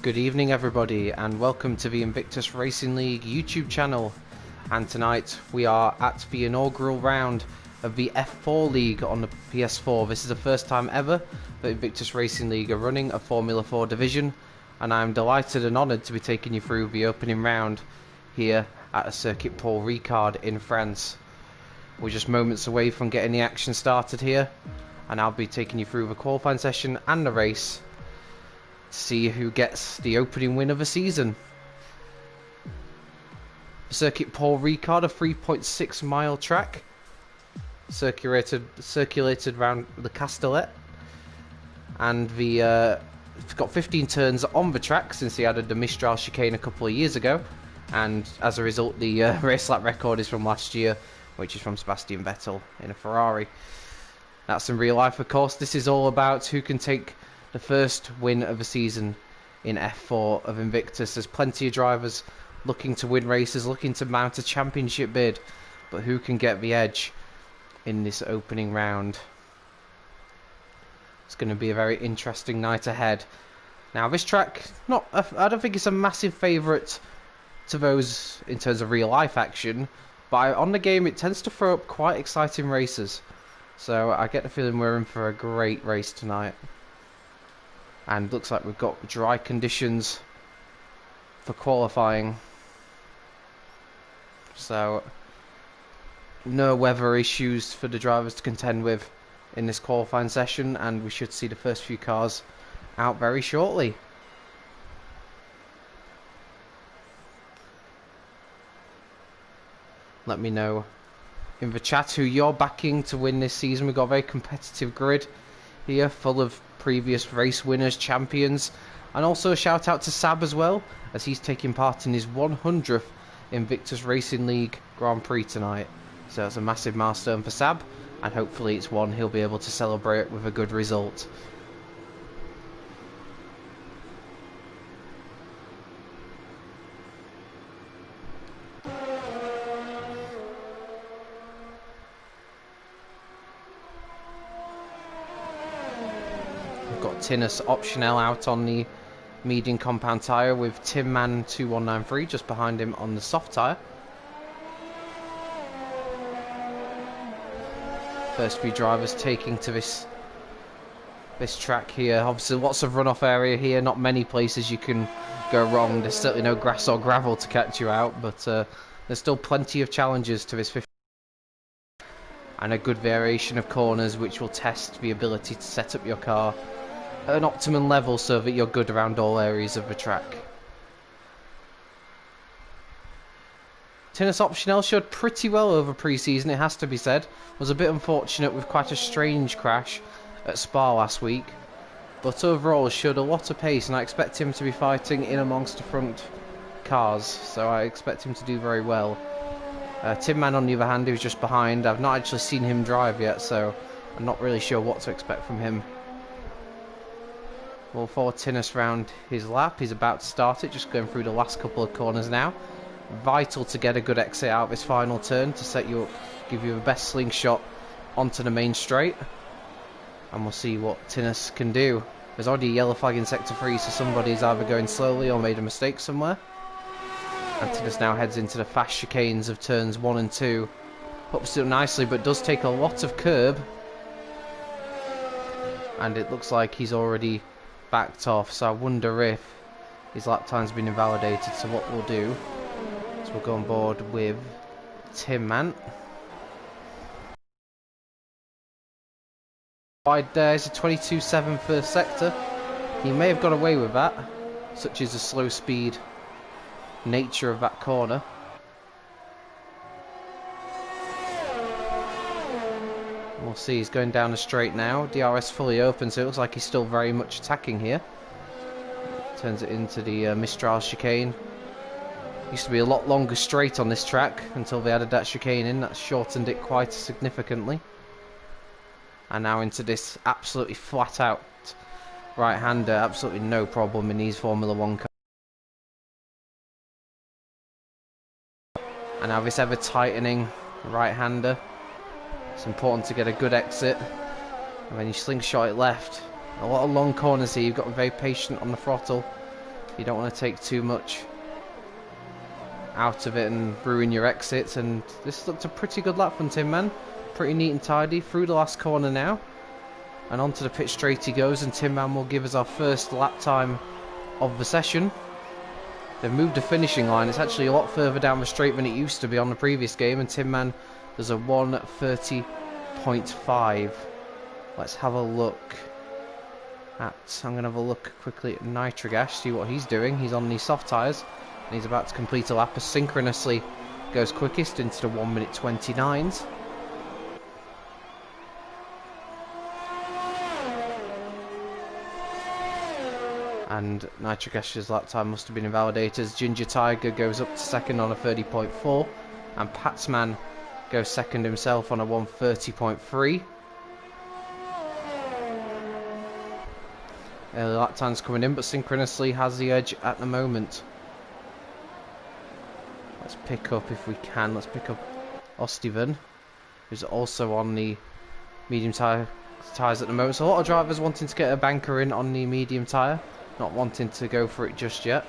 Good evening everybody and welcome to the Invictus Racing League YouTube channel, and tonight we are at the inaugural round of the F4 League on the PS4. This is the first time ever that Invictus Racing League are running a Formula 4 division, and I'm delighted and honoured to be taking you through the opening round here at a Circuit Paul Ricard in France. We're just moments away from getting the action started here, and I'll be taking you through the qualifying session and the race to see who gets the opening win of the season. Circuit Paul Ricard, a 3.6 mile track, circulated around the Castellet, and it's got 15 turns on the track since they added the Mistral chicane a couple of years ago, and as a result the race lap record is from last year, which is from Sebastian Vettel in a Ferrari. That's in real life, of course. This is all about who can take the first win of the season in F4 of Invictus. There's plenty of drivers looking to win races, looking to mount a championship bid, but who can get the edge in this opening round? It's going to be a very interesting night ahead. Now this track, I don't think it's a massive favourite to those in terms of real life action, but on the game it tends to throw up quite exciting races, so I get the feeling we're in for a great race tonight. And looks like we've got dry conditions for qualifying, so no weather issues for the drivers to contend with in this qualifying session, and we should see the first few cars out very shortly. Let me know in the chat who you're backing to win this season. We've got a very competitive grid here, full of previous race winners, champions, and also a shout out to Sab as well, as he's taking part in his 100th Invictus Racing League Grand Prix tonight. So it's a massive milestone for Sab, and hopefully it's one he'll be able to celebrate with a good result. Tinus Optionel out on the medium compound tyre with Timman 2193 just behind him on the soft tyre. First few drivers taking to this track here. Obviously lots of runoff area here, not many places you can go wrong. There's certainly no grass or gravel to catch you out, but there's still plenty of challenges to this 50 and a good variation of corners which will test the ability to set up your car at an optimum level so that you're good around all areas of the track. Tinus Optionel showed pretty well over pre-season, it has to be said. Was a bit unfortunate with quite a strange crash at Spa last week, but overall showed a lot of pace, and I expect him to be fighting in amongst the front cars, so I expect him to do very well. Tin Man on the other hand, who's just behind, I've not actually seen him drive yet, so I'm not really sure what to expect from him. We'll follow Tinus round his lap. He's about to start it, just going through the last couple of corners now. Vital to get a good exit out of this final turn to set you up, give you the best slingshot onto the main straight. And we'll see what Tinus can do. There's already a yellow flag in sector 3, so somebody's either going slowly or made a mistake somewhere. And Tinus now heads into the fast chicanes of turns 1 and 2. Hooks it nicely, but does take a lot of curb. And it looks like he's already backed off, so I wonder if his lap time's been invalidated. So what we'll do is we'll go on board with Tim Man. Wide there is a 22.7 first sector. He may have got away with that, such is the slow speed nature of that corner. We'll see, he's going down the straight now. DRS fully open, so it looks like he's still very much attacking here. Turns it into the Mistral chicane. Used to be a lot longer straight on this track until they added that chicane in. That shortened it quite significantly. And now into this absolutely flat out right-hander. Absolutely no problem in these Formula 1 cars. And now this ever tightening right-hander. It's important to get a good exit, and then you slingshot it left. A lot of long corners here, you've got to be very patient on the throttle. You don't want to take too much out of it and ruin your exits. And this looked a pretty good lap from Tin Man. Pretty neat and tidy. Through the last corner now. And onto the pit straight he goes, and Tin Man will give us our first lap time of the session. They've moved the finishing line. It's actually a lot further down the straight than it used to be on the previous game, and Tin Man does a 1:30.5. Let's have a look at... I'm going to have a look quickly at Nitrogash, see what he's doing. He's on the soft tyres, and he's about to complete a lap asynchronously. Goes quickest into the 1:29s. And Nitrogash's lap time must have been invalidated as Ginger Tiger goes up to second on a 30.4, and Patsman goes second himself on a 1:30.3. Early lap time's coming in, but synchronously has the edge at the moment. Let's pick up, if we can, let's pick up Ostiven, who's also on the medium tyres at the moment. So a lot of drivers wanting to get a banker in on the medium tyre, not wanting to go for it just yet.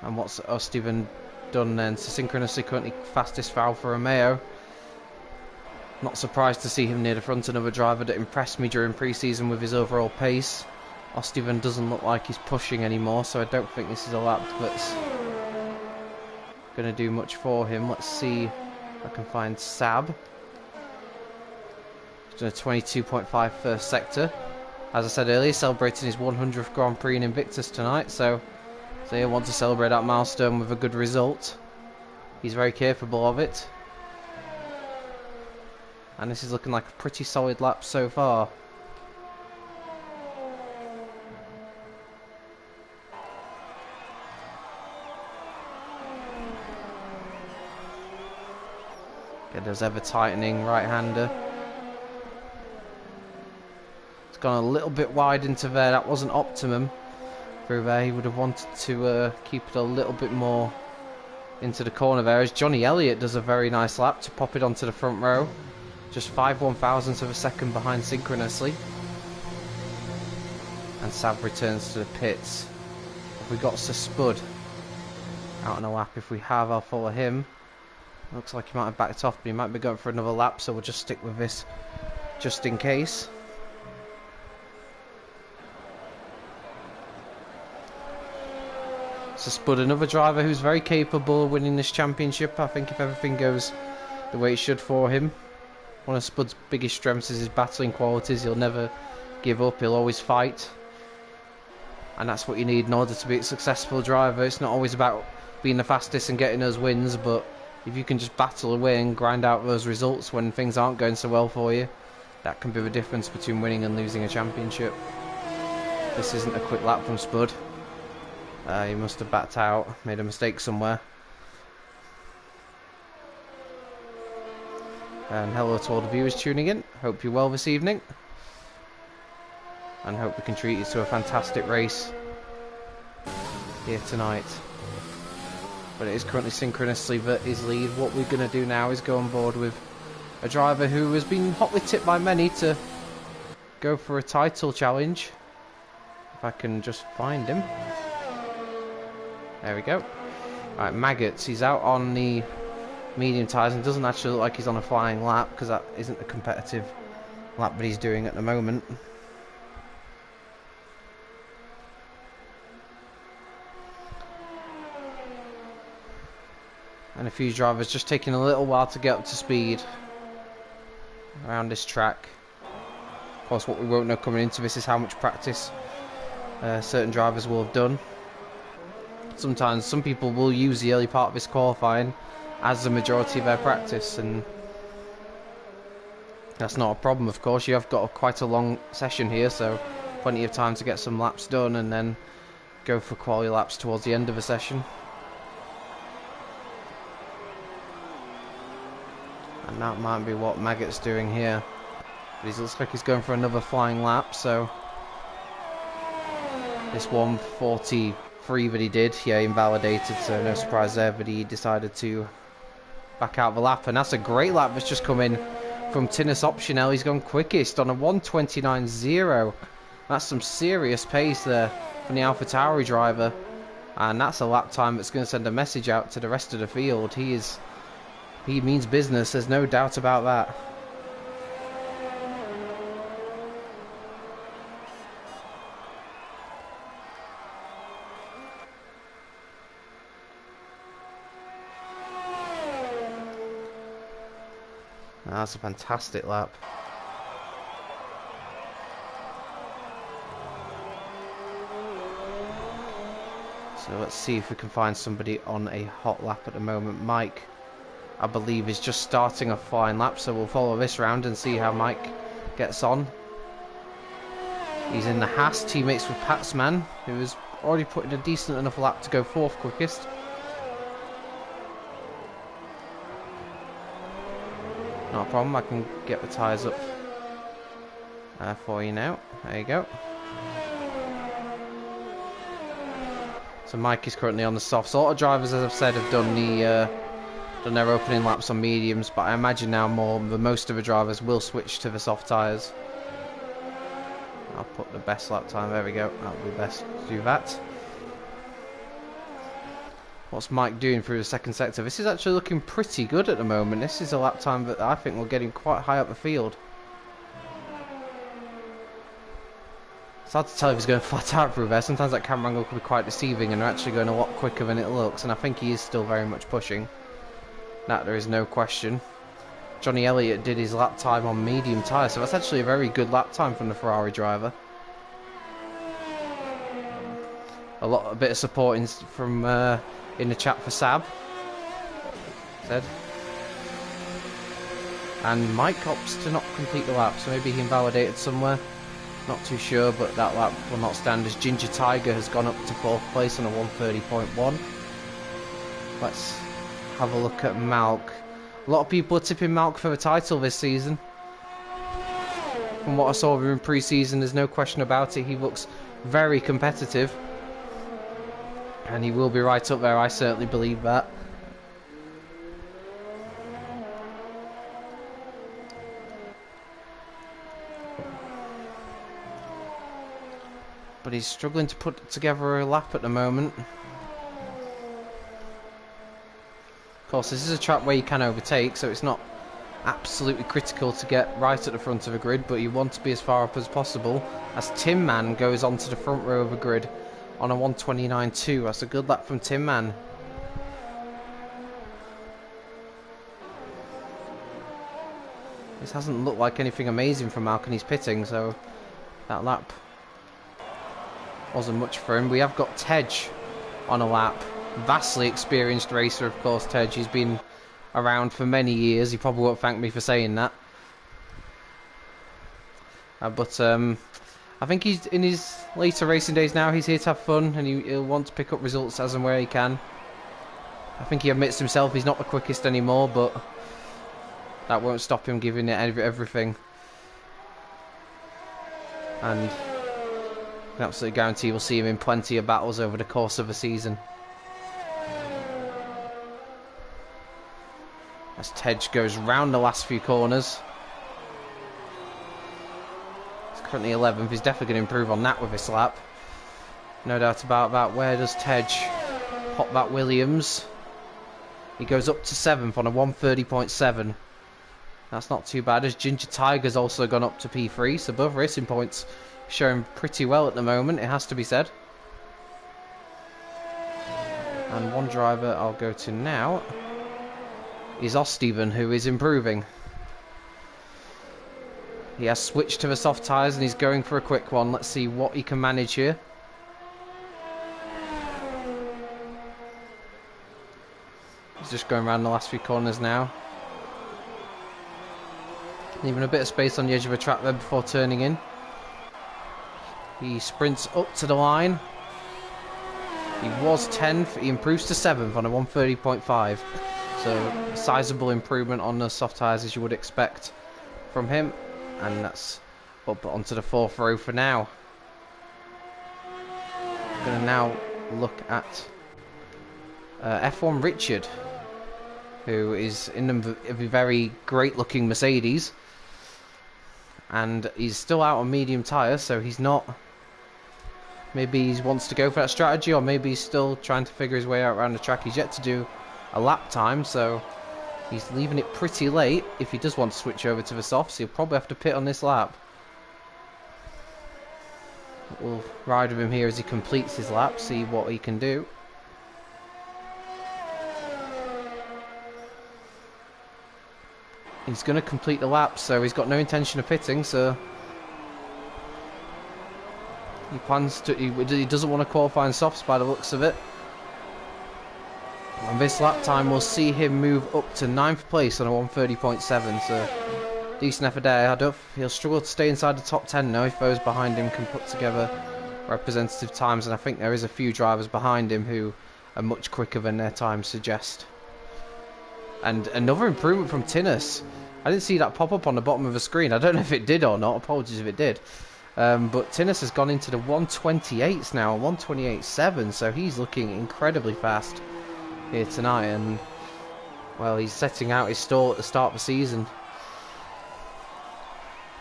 And what's Ostiven done then? So synchronously currently fastest foul for Romeo. Not surprised to see him near the front. Another driver that impressed me during pre-season with his overall pace. Ostiven doesn't look like he's pushing anymore, so I don't think this is a lap that's going to do much for him. Let's see if I can find Sab. He's done a 22.5 first sector. As I said earlier, celebrating his 100th Grand Prix in Invictus tonight, so he wants to celebrate that milestone with a good result. He's very capable of it. And this is looking like a pretty solid lap so far. Gendo's ever tightening right-hander. It's gone a little bit wide into there. That wasn't optimum through there. He would have wanted to keep it a little bit more into the corner there, as Johnny Elliott does a very nice lap to pop it onto the front row. Just 5/1000ths of a second behind synchronously. And Sab returns to the pits. Have we got Spud out on a lap? If we have, I'll follow him. Looks like he might have backed off, but he might be going for another lap, so we'll just stick with this just in case. So Spud, another driver who's very capable of winning this championship. I think if everything goes the way it should for him. One of Spud's biggest strengths is his battling qualities. He'll never give up, he'll always fight. And that's what you need in order to be a successful driver. It's not always about being the fastest and getting those wins, but if you can just battle away and grind out those results when things aren't going so well for you, that can be the difference between winning and losing a championship. This isn't a quick lap from Spud. He must have backed out, made a mistake somewhere. And hello to all the viewers tuning in. Hope you're well this evening. And hope we can treat you to a fantastic race here tonight. But it is currently synchronously his lead. What we're going to do now is go on board with a driver who has been hotly tipped by many to go for a title challenge. If I can just find him. There we go. Alright, Maggots. He's out on the medium tyres and doesn't actually look like he's on a flying lap, because that isn't a competitive lap that he's doing at the moment. And a few drivers just taking a little while to get up to speed around this track. Of course, what we won't know coming into this is how much practice certain drivers will have done. Sometimes some people will use the early part of this qualifying as the majority of their practice, and that's not a problem. Of course, you have got quite a long session here, so plenty of time to get some laps done and then go for quali laps towards the end of the session. And that might be what Maggot's doing here. But he looks like he's going for another flying lap, so this 1:40.5 3 that he did. Yeah, invalidated, so no surprise there, but he decided to back out of the lap. And that's a great lap that's just come in from Tinus Optionel. He's gone quickest on a 1:29.0. That's some serious pace there from the AlphaTauri driver. And that's a lap time that's going to send a message out to the rest of the field. He means business, there's no doubt about that. That's a fantastic lap. So let's see if we can find somebody on a hot lap at the moment. Mike, I believe, is just starting a fine lap, so we'll follow this round and see how Mike gets on. He's in the Haas, teammates with Patsman, who has already put in a decent enough lap to go 4th quickest. Not a problem, I can get the tyres up for you now. There you go. So Mike is currently on the softs. A lot of drivers, as I've said, have done their opening laps on mediums, but I imagine now most of the drivers will switch to the soft tyres. I'll put the best lap time. There we go. That'll be best to do that. What's Mike doing through the second sector? This is actually looking pretty good at the moment. This is a lap time that I think will get him quite high up the field. It's hard to tell if he's going flat out through there. Sometimes that camera angle can be quite deceiving, and they're actually going a lot quicker than it looks, and I think he is still very much pushing. That there is no question. Johnny Elliott did his lap time on medium tyres, so that's actually a very good lap time from the Ferrari driver. A bit of support from in the chat for Sab. Said. And Mike opts to not complete the lap, so maybe he invalidated somewhere. Not too sure, but that lap will not stand as Ginger Tiger has gone up to 4th place on a 1:30.1. Let's have a look at Malc. A lot of people are tipping Malc for the title this season. From what I saw of him in pre-season, there's no question about it. He looks very competitive. And he will be right up there, I certainly believe that. But he's struggling to put together a lap at the moment. Of course, this is a track where you can overtake, so it's not absolutely critical to get right at the front of the grid, but you want to be as far up as possible. As Tin Man goes onto the front row of the grid on a 1:29.2. That's a good lap from Tin Man. This hasn't looked like anything amazing from Malc, and he's pitting, so that lap wasn't much for him. We have got Tej on a lap. Vastly experienced racer, of course, Tej. He's been around for many years. He probably won't thank me for saying that. But I think he's in his later racing days now. He's here to have fun, and he'll want to pick up results as and where he can. I think he admits himself he's not the quickest anymore, but that won't stop him giving it everything. And I can absolutely guarantee we'll see him in plenty of battles over the course of the season. As Tej goes round the last few corners. He's currently 11th. He's definitely going to improve on that with this lap. No doubt about that. Where does Tej pop that Williams? He goes up to 7th on a 1:30.7. That's not too bad, as Ginger Tiger's also gone up to P3, so both racing points showing pretty well at the moment, it has to be said. And one driver I'll go to now is Osteven, who is improving. He has switched to the soft tyres and he's going for a quick one. Let's see what he can manage here. He's just going around the last few corners now. Leaving a bit of space on the edge of the track there before turning in. He sprints up to the line. He was 10th, he improves to 7th on a 1:30.5. So a sizable improvement on the soft tyres as you would expect from him. And that's up onto the 4th row for now. Going to now look at F1 Richard, who is in a very great looking Mercedes, and he's still out on medium tyres, so he's not, maybe he wants to go for that strategy, or maybe he's still trying to figure his way out around the track. He's yet to do a lap time, so he's leaving it pretty late. If he does want to switch over to the softs, he'll probably have to pit on this lap. We'll ride with him here as he completes his lap, see what he can do. He's going to complete the lap, so he's got no intention of pitting, so he plans to, he doesn't want to qualify in softs by the looks of it. And this lap time will see him move up to 9th place on a 1:30.7, so decent effort there. He'll struggle to stay inside the top 10 now if those behind him can put together representative times, and I think there is a few drivers behind him who are much quicker than their times suggest. And another improvement from Tinus. I didn't see that pop up on the bottom of the screen. I don't know if it did or not. Apologies if it did. But Tinus has gone into the 128s now, 128.7, so he's looking incredibly fast here tonight. And, well, he's setting out his stall at the start of the season.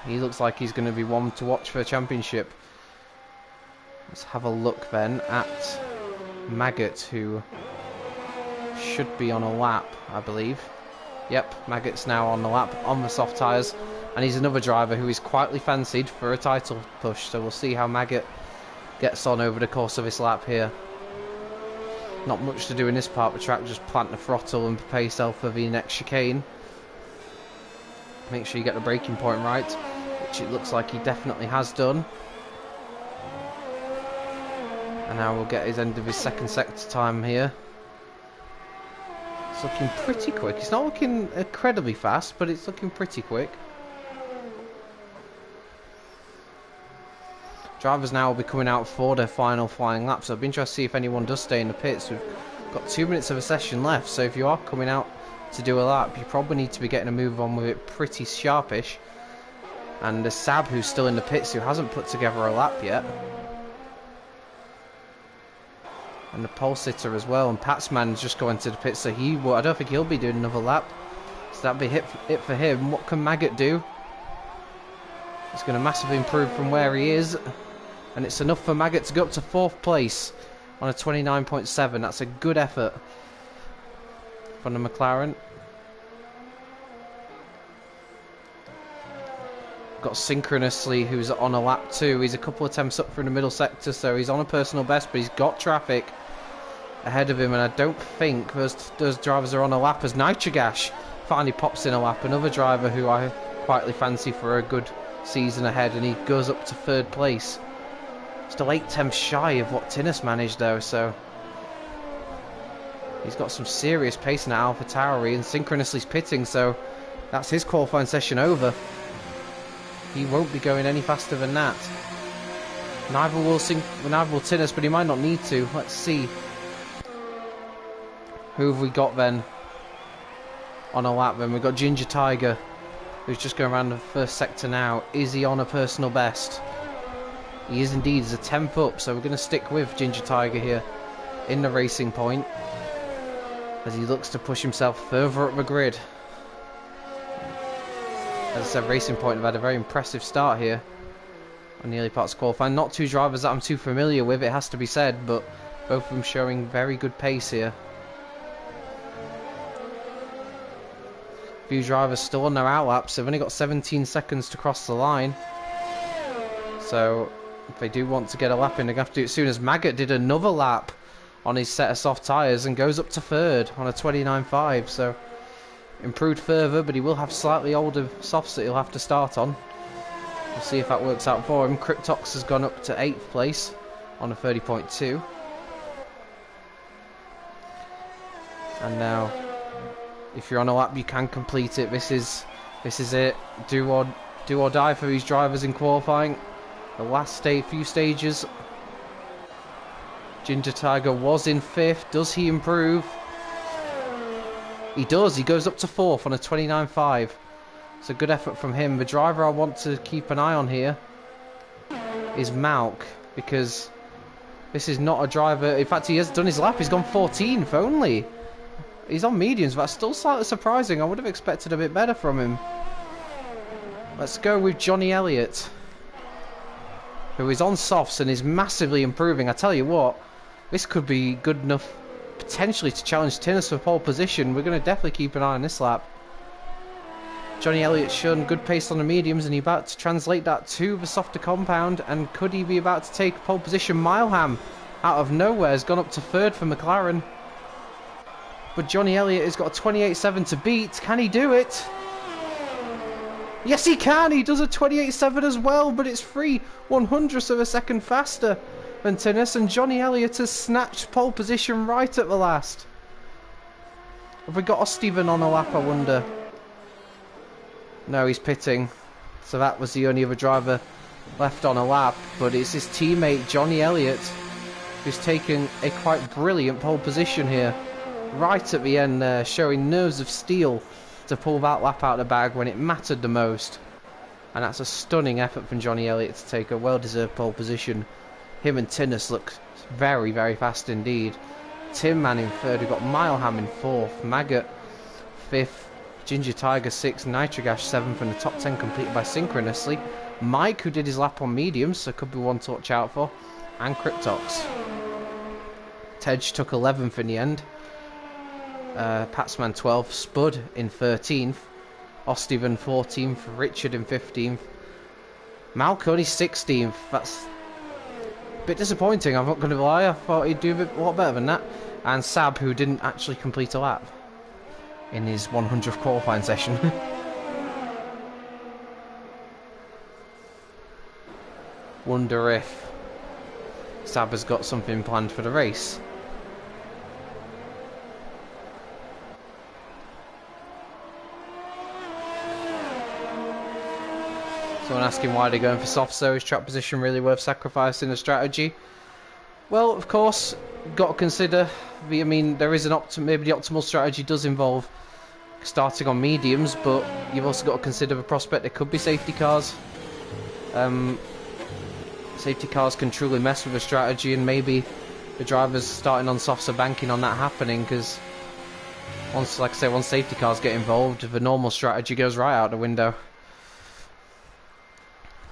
He looks like he's going to be one to watch for the championship. Let's have a look then at Maggot, who should be on a lap, I believe. Yep, Maggot's now on the lap on the soft tyres, and he's another driver who is quietly fancied for a title push, so we'll see how Maggot gets on over the course of this lap here. Not much to do in this part of the track, just plant the throttle and prepare yourself for the next chicane. Make sure you get the braking point right, which it looks like he definitely has done. And now we'll get his end of his second sector time here. It's looking pretty quick. It's not looking incredibly fast, but it's looking pretty quick. Drivers now will be coming out for their final flying lap, so I'll be interested to see if anyone does stay in the pits. We've got 2 minutes of a session left, so if you are coming out to do a lap, you probably need to be getting a move on with it pretty sharpish. And there's Sab, who's still in the pits, who hasn't put together a lap yet. And the pole sitter as well, and Patsman's just going to the pits, so I don't think he'll be doing another lap. So that'll be it for him. What can Maggot do? He's going to massively improve from where he is, and it's enough for Maggot to go up to 4th place on a 29.7. That's a good effort from the McLaren. Got Synchronously, who's on a lap 2. He's a couple of attempts up from the middle sector, so he's on a personal best, but he's got traffic ahead of him, and I don't think those drivers are on a lap as Nitrogash finally pops in a lap. Another driver who I quietly fancy for a good season ahead, and he goes up to 3rd place. Still 8 tenths shy of what Tinus managed though, so he's got some serious pace in that AlphaTauri, and Synchronously's pitting, so that's his qualifying session over. He won't be going any faster than that. Neither will Tinus, but he might not need to. Let's see. Who have we got then on a lap then? We've got Ginger Tiger, who's just going around the 1st sector now. Is he on a personal best? He is indeed. He's a 10th up, so we're going to stick with Ginger Tiger here in the racing point as he looks to push himself further up the grid. As I said, Racing Point have had a very impressive start here on the early parts of qualifying. Not two drivers that I'm too familiar with, it has to be said, but both of them showing very good pace here. Few drivers still on their outlaps. They've only got 17 seconds to cross the line, so if they do want to get a lap in, they're going to have to do it soon, as Maggot did another lap on his set of soft tyres and goes up to 3rd on a 29.5, so improved further, but he will have slightly older softs that he'll have to start on. We'll see if that works out for him. Cryptox has gone up to 8th place on a 30.2. And now, if you're on a lap, you can complete it. This is it. Do or die for these drivers in qualifying. The last few stages. Ginger Tiger was in 5th. Does he improve? He does. He goes up to 4th on a 29.5. It's a good effort from him. The driver I want to keep an eye on here is Malc, because This is not a driver. In fact, he has done his lap. He's gone 14th only. He's on mediums, but that's still slightly surprising. I would have expected a bit better from him. Let's go with Johnny Elliott, who is on softs and is massively improving. I tell you what, this could be good enough potentially to challenge Tinnis for pole position. We're going to definitely keep an eye on this lap. Johnny Elliott's shown good pace on the mediums, and he's about to translate that to the softer compound. And could he be about to take pole position? Mileham, out of nowhere, has gone up to third for McLaren. But Johnny Elliott has got a 28.7 to beat. Can he do it? Yes, he can. He does a 28.7 as well, but it's 3/100ths of a second faster than Tinnis, and Johnny Elliott has snatched pole position right at the last. Have we got Osteven on a lap, I wonder? No, he's pitting. So that was the only other driver left on a lap, but it's his teammate Johnny Elliott who's taken a quite brilliant pole position here. Right at the end there, showing nerves of steel to pull that lap out of the bag when it mattered the most. And that's a stunning effort from Johnny Elliott to take a well-deserved pole position. Him and Tinnis look very, very fast indeed. Tim Man in third, we've got Mileham in fourth, Maggot fifth, Ginger Tiger 6th, Nitrogash 7th, and the top 10 completed by Synchronously. Mike, who did his lap on mediums, so could be one to watch out for, and Cryptox. Tej took 11th in the end. Patsman 12th, Spud in 13th, Osteven 14th, Richard in 15th, Malc only 16th. That's a bit disappointing, I'm not going to lie. I thought he'd do a lot better than that. And Sab, who didn't actually complete a lap in his 100th qualifying session. Wonder if Sab has got something planned for the race. Someone asking why they're going for softs though. Is track position really worth sacrificing a strategy? Well, of course, got to consider there is maybe the optimal strategy does involve starting on mediums, but you've also got to consider the prospect there could be safety cars. Safety cars can truly mess with a strategy, and maybe the drivers starting on softs are banking on that happening, because once, like I say, once safety cars get involved, the normal strategy goes right out the window.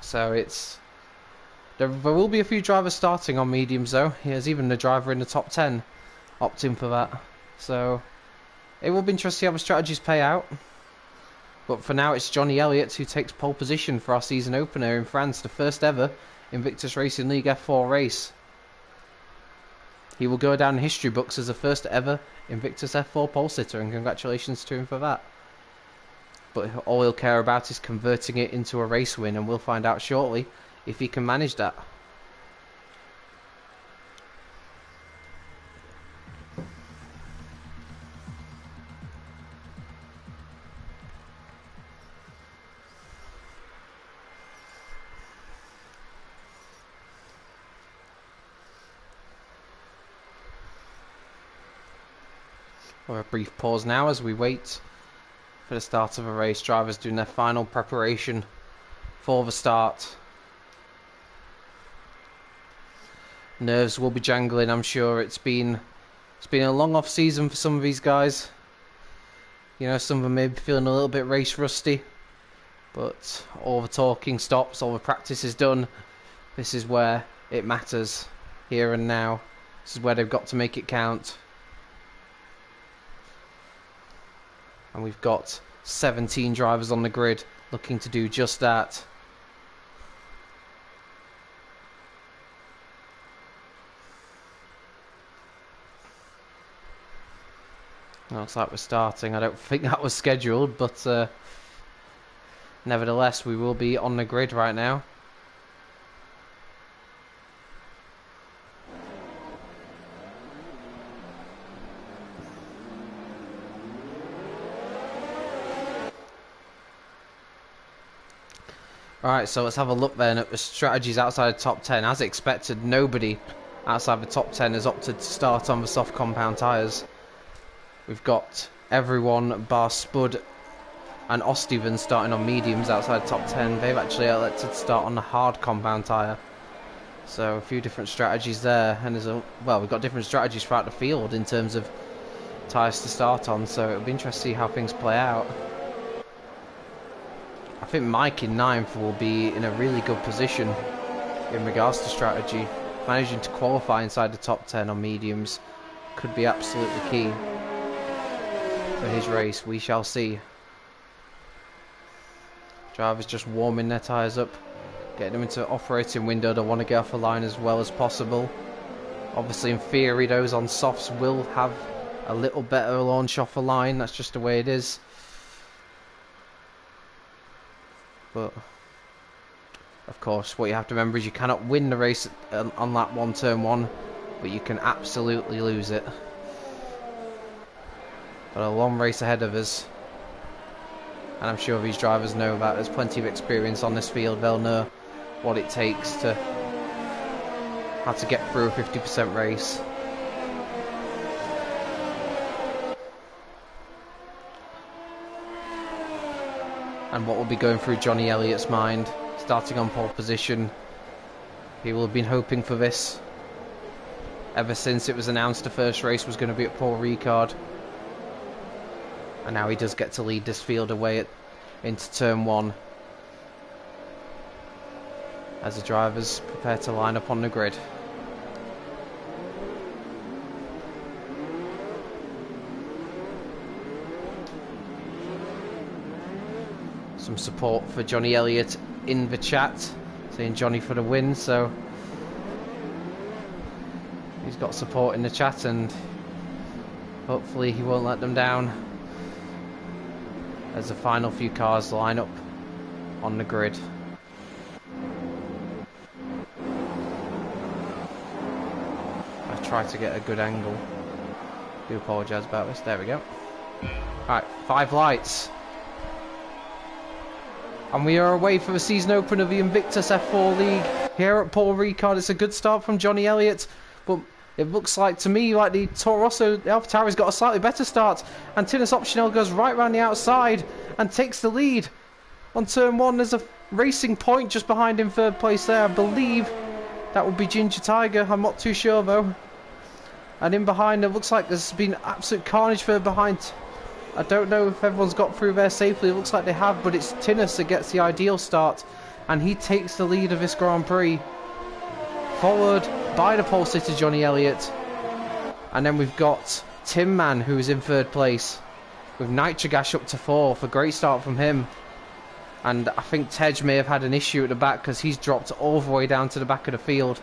So there will be a few drivers starting on mediums though. There's even the driver in the top 10 opting for that. So it will be interesting to see how the strategies pay out. But for now, it's Johnny Elliott who takes pole position for our season opener in France, the first ever Invictus Racing League F4 race. He will go down in history books as the first ever Invictus F4 pole sitter, and congratulations to him for that. But all he'll care about is converting it into a race win, and we'll find out shortly if he can manage that. Or a brief pause now as we wait for the start of a race. Drivers doing their final preparation for the start. Nerves will be jangling, I'm sure. It's been a long off season for some of these guys. You know, some of them may be feeling a little bit race rusty, but all the talking stops, all the practice is done. This is where it matters, here and now. This is where they've got to make it count. And we've got 17 drivers on the grid looking to do just that. Looks like we're starting. I don't think that was scheduled, but nevertheless, we will be on the grid right now. Alright, so let's have a look then at the strategies outside the top 10. As expected, nobody outside the top 10 has opted to start on the soft compound tyres. We've got everyone bar Spud and Osteven starting on mediums outside the top 10. They've actually elected to start on the hard compound tyre. So a few different strategies there, and well, we've got different strategies throughout the field in terms of tyres to start on, so it'll be interesting to see how things play out. I think Mike in 9th will be in a really good position in regards to strategy. Managing to qualify inside the top 10 on mediums could be absolutely key for his race. We shall see. Drivers just warming their tyres up, getting them into operating window. They want to get off the line as well as possible. Obviously, in theory, those on softs will have a little better launch off the line. That's just the way it is. But of course, what you have to remember is you cannot win the race on lap 1, turn 1, but you can absolutely lose it. Got a long race ahead of us, and I'm sure these drivers know that. There's plenty of experience on this field. They'll know what it takes to how to get through a 50% race. And what will be going through Johnny Elliott's mind, starting on pole position. He will have been hoping for this ever since it was announced the first race was going to be at Paul Ricard. And now he does get to lead this field away into turn 1 as the drivers prepare to line up on the grid. Some support for Johnny Elliott in the chat, saying Johnny for the win, so he's got support in the chat, and hopefully he won't let them down as the final few cars line up on the grid. I try to get a good angle. Do apologise about this. There we go. Right, 5 lights. And we are away for the season open of the Invictus F4 League here at Paul Ricard. It's a good start from Johnny Elliott, but it looks like to me like the Toro Rosso, the AlphaTauri's got a slightly better start. And Tinus Optional goes right round the outside and takes the lead on turn 1. There's a racing point just behind him, 3rd place there. I believe that would be Ginger Tiger. I'm not too sure though. And in behind, it looks like there's been absolute carnage further behind. I don't know if everyone's got through there safely. It looks like they have, but it's Tinus that gets the ideal start, and he takes the lead of this Grand Prix, followed by the pole sitter Johnny Elliott. And then we've got Tim Man, who is in 3rd place, with Nitrogash up to 4th. A great start from him. And I think Tej may have had an issue at the back because he's dropped all the way down to the back of the field.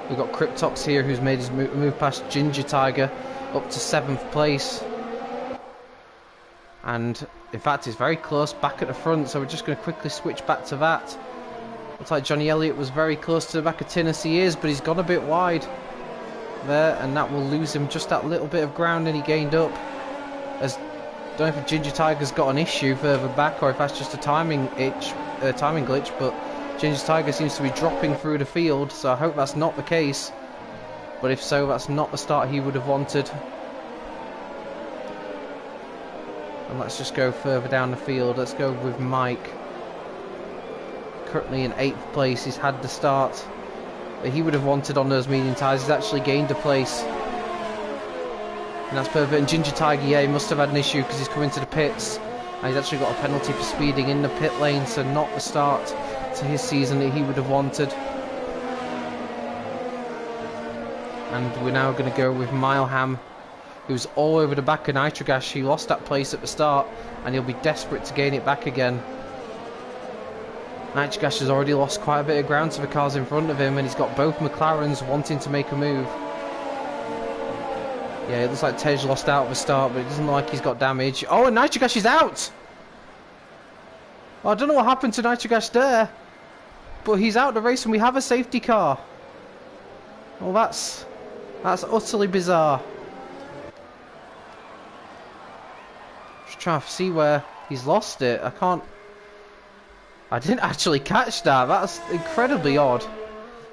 We've got Cryptox here, who's made his move past Ginger Tiger up to 7th place. And in fact, it's very close back at the front, so we're just going to quickly switch back to that. Looks like Johnny Elliott was very close to the back of Tinus. He is, but he's gone a bit wide there, and that will lose him just that little bit of ground, and he gained up. As don't know if Ginger Tiger's got an issue further back, or if that's just a timing glitch, but Ginger Tiger seems to be dropping through the field, so I hope that's not the case. But if so, that's not the start he would have wanted. And let's just go further down the field. Let's go with Mike. Currently in 8th place. He's had the start that he would have wanted on those medium tyres. He's actually gained a place. And that's perfect. And Ginger Tiger, yeah, he must have had an issue because he's coming to the pits. And he's actually got a penalty for speeding in the pit lane, so not the start to his season that he would have wanted. And we're now going to go with Mileham, who's all over the back of Nitrogash. He lost that place at the start, and he'll be desperate to gain it back again. Nitrogash has already lost quite a bit of ground to the cars in front of him, and he's got both McLarens wanting to make a move. Yeah, it looks like Tej lost out at the start, but it doesn't look like he's got damage. Oh, and Nitrogash is out! Well, I don't know what happened to Nitrogash there, but he's out of the race and we have a safety car. Well, that's utterly bizarre. Just trying to see where he's lost it. I didn't actually catch that. That's incredibly odd.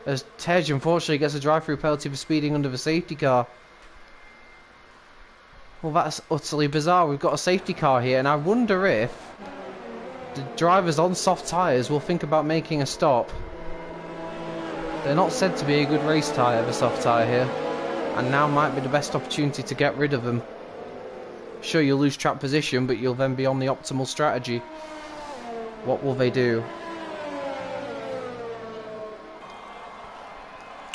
As Tej unfortunately gets a drive-through penalty for speeding under the safety car. Well, that's utterly bizarre. We've got a safety car here, and I wonder if the drivers on soft tyres will think about making a stop. They're not said to be a good race tyre, the soft tyre here, and now might be the best opportunity to get rid of them. Sure, you'll lose track position, but you'll then be on the optimal strategy. What will they do?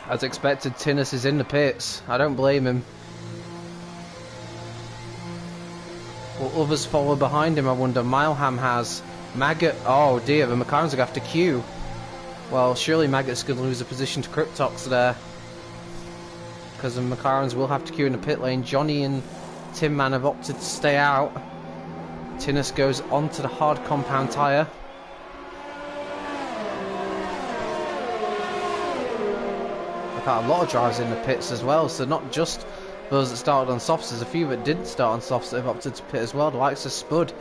As expected, Tinnis is in the pits. I don't blame him. Will others follow behind him, I wonder? Milham has. Maggot, oh dear, the McLarens are going to have to queue. Well, surely Maggot's going to lose a position to Cryptox there. Because the McLarens will have to queue in the pit lane. Johnny and Tin Man have opted to stay out. Tinnis goes onto the hard compound tyre. I've got a lot of drivers in the pits as well, so not just those that started on softs, there's a few that didn't start on softs that have opted to pit as well. The likes of Spud,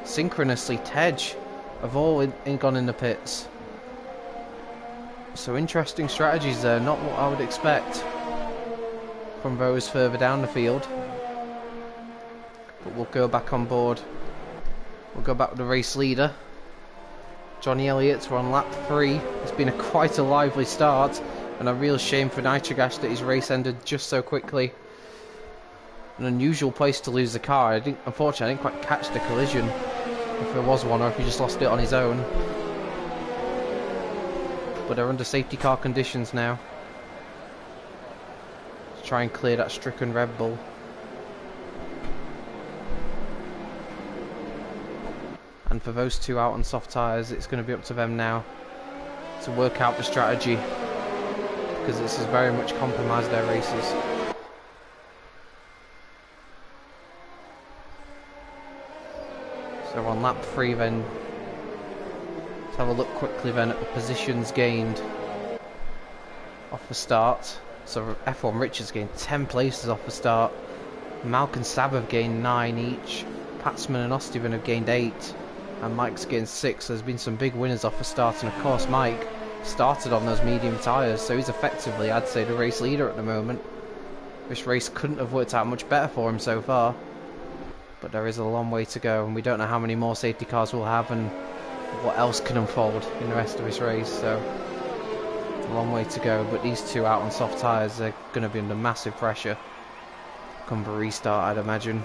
Synchronously, Tej have all gone in the pits. So interesting strategies there, not what I would expect from those further down the field. But we'll go back on board. We'll go back with the race leader. Johnny Elliott, we're on lap 3. It's been quite a lively start, and a real shame for Nitrogash that his race ended just so quickly. An unusual place to lose the car. Unfortunately, I didn't quite catch the collision, if there was one, or if he just lost it on his own. But they're under safety car conditions now. Let's try and clear that stricken Red Bull. And for those two out on soft tyres, it's going to be up to them now to work out the strategy, because this has very much compromised their races. So we're on lap 3 then. Let's have a look quickly then at the positions gained off the start. So F1 Richards gained 10 places off the start. Malc and Sab have gained 9 each. Patsman and Ostivan have gained 8. And Mike's gained 6. So there's been some big winners off the start. And of course Mike started on those medium tyres. So he's effectively, I'd say, the race leader at the moment. This race couldn't have worked out much better for him so far. But there is a long way to go, and we don't know how many more safety cars we'll have and what else can unfold in the rest of this race. So a long way to go, but these two out on soft tyres, they're going to be under massive pressure come the restart, I'd imagine.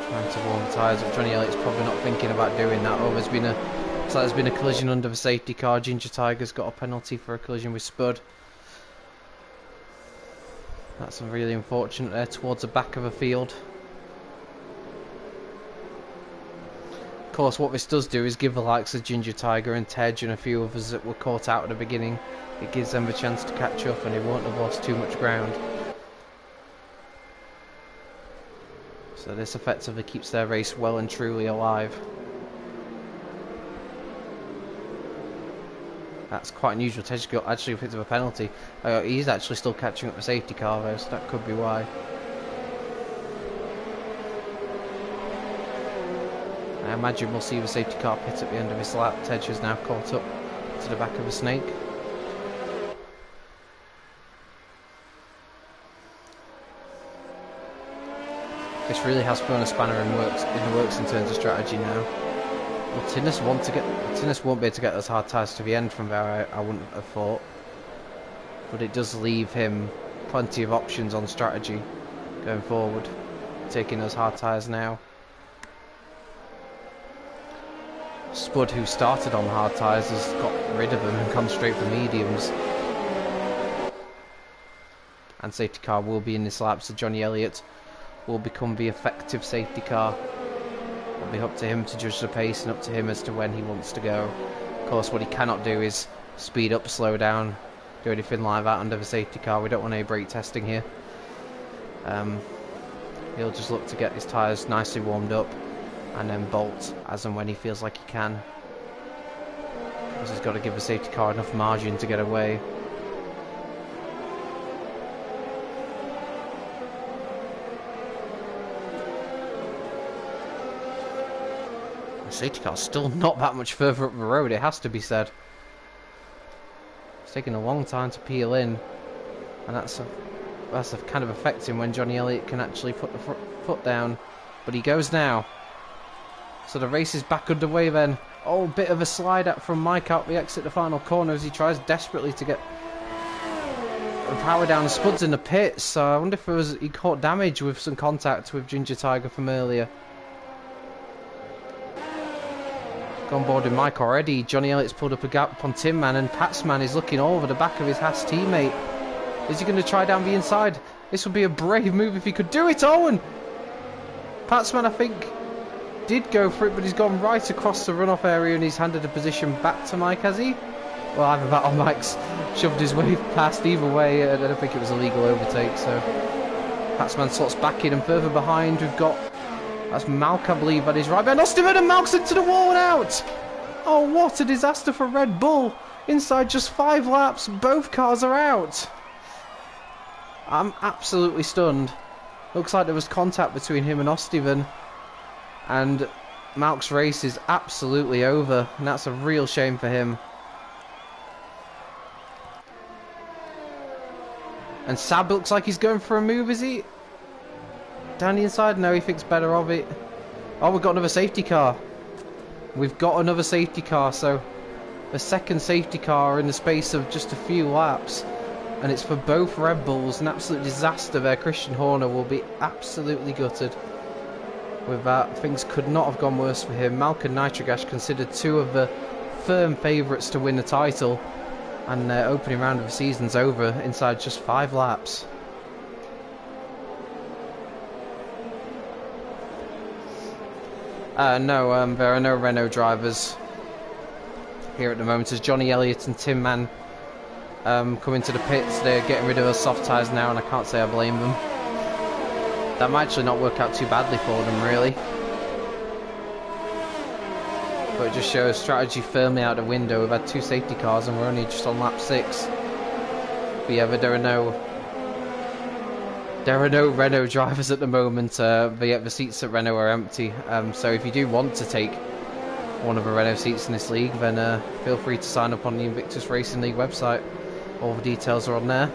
Trying to warm the tyres up. Johnny Elliott's probably not thinking about doing that. Oh, there's been a collision under the safety car. Ginger Tiger's got a penalty for a collision with Spud. That's really unfortunate there towards the back of the field. Of course, what this does do is give the likes of Ginger Tiger and Tej and a few others that were caught out at the beginning, it gives them a chance to catch up, and they won't have lost too much ground. So this effectively keeps their race well and truly alive. That's quite unusual. Tej got actually picked up a penalty. He's actually still catching up the safety car though, so that could be why. I imagine we'll see the safety car pit at the end of this lap. Tej is now caught up to the back of the snake. This really has thrown a spanner in the works in terms of strategy now. Well, Tinnis won't be able to get those hard tyres to the end from there, I wouldn't have thought. But it does leave him plenty of options on strategy going forward, taking those hard tyres now. Spud, who started on hard tyres, has got rid of them and come straight for mediums. And safety car will be in this lap, so Johnny Elliott will become the effective safety car. It'll be up to him to judge the pace and up to him as to when he wants to go. Of course, what he cannot do is speed up, slow down, do anything like that under the safety car. We don't want any brake testing here. He'll just look to get his tyres nicely warmed up and then bolt as and when he feels like he can. Because he's got to give the safety car enough margin to get away. The safety car's still not that much further up the road, it has to be said. It's taking a long time to peel in, and that's kind of affecting when Johnny Elliott can actually put the foot down. But he goes now. So the race is back underway then. Oh, bit of a slide out from Mike out the exit the final corner as he tries desperately to get power down. Spud's in the pits, so I wonder if he caught damage with some contact with Ginger Tiger from earlier. Gone board with Mike already. Johnny Elliott's pulled up a gap on Tin Man, and Patsman is looking over the back of his Haas teammate. Is he going to try down the inside? This would be a brave move if he could do it, Owen! Patsman, I think, did go for it, but he's gone right across the runoff area and he's handed the position back to Mike, has he? Well, either that or Mike's shoved his way past. Either way, I don't think it was a legal overtake, so Patsman slots back in, and further behind we've got, that's Malc, I believe, that is right behind Osterman, and Malc's into the wall and out! Oh, what a disaster for Red Bull! Inside just 5 laps, both cars are out! I'm absolutely stunned. Looks like there was contact between him and Ostivan, and Malc's race is absolutely over, and that's a real shame for him. And Sab looks like he's going for a move, is he? Down the inside? No, he thinks better of it. Oh, we've got another safety car. We've got another safety car, so a second safety car in the space of just a few laps. And it's for both Red Bulls, an absolute disaster there. Christian Horner will be absolutely gutted with that. Things could not have gone worse for him. Malc and Nitrogash considered 2 of the firm favourites to win the title, and their opening round of the season's over inside just 5 laps. No, there are no Renault drivers here at the moment as Johnny Elliott and Tin Man come into the pits. They're getting rid of those soft tyres now, and I can't say I blame them. That might actually not work out too badly for them, really. But it just shows strategy firmly out the window. We've had 2 safety cars and we're only just on lap 6. But yeah, there are no Renault drivers at the moment. The seats at Renault are empty. So if you do want to take one of the Renault seats in this league, then feel free to sign up on the Invictus Racing League website. All the details are on there.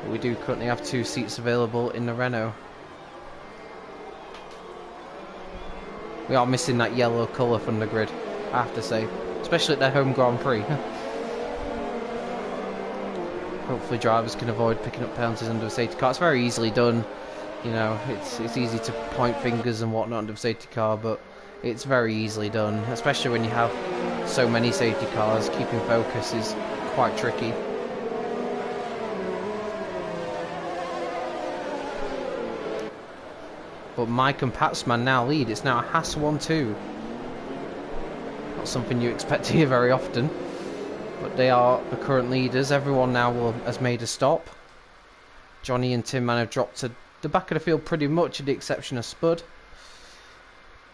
But we do currently have 2 seats available in the Renault. We are missing that yellow colour from the grid, I have to say. Especially at their home Grand Prix. Hopefully drivers can avoid picking up penalties under a safety car. It's very easily done. You know, it's easy to point fingers and whatnot under a safety car, but it's very easily done. Especially when you have so many safety cars, keeping focus is quite tricky. But Mike and Patsman now lead. It's now a Haas 1-2. Not something you expect to hear very often. But they are the current leaders. Everyone now has made a stop. Johnny and Tin Man have dropped to the back of the field pretty much, with the exception of Spud,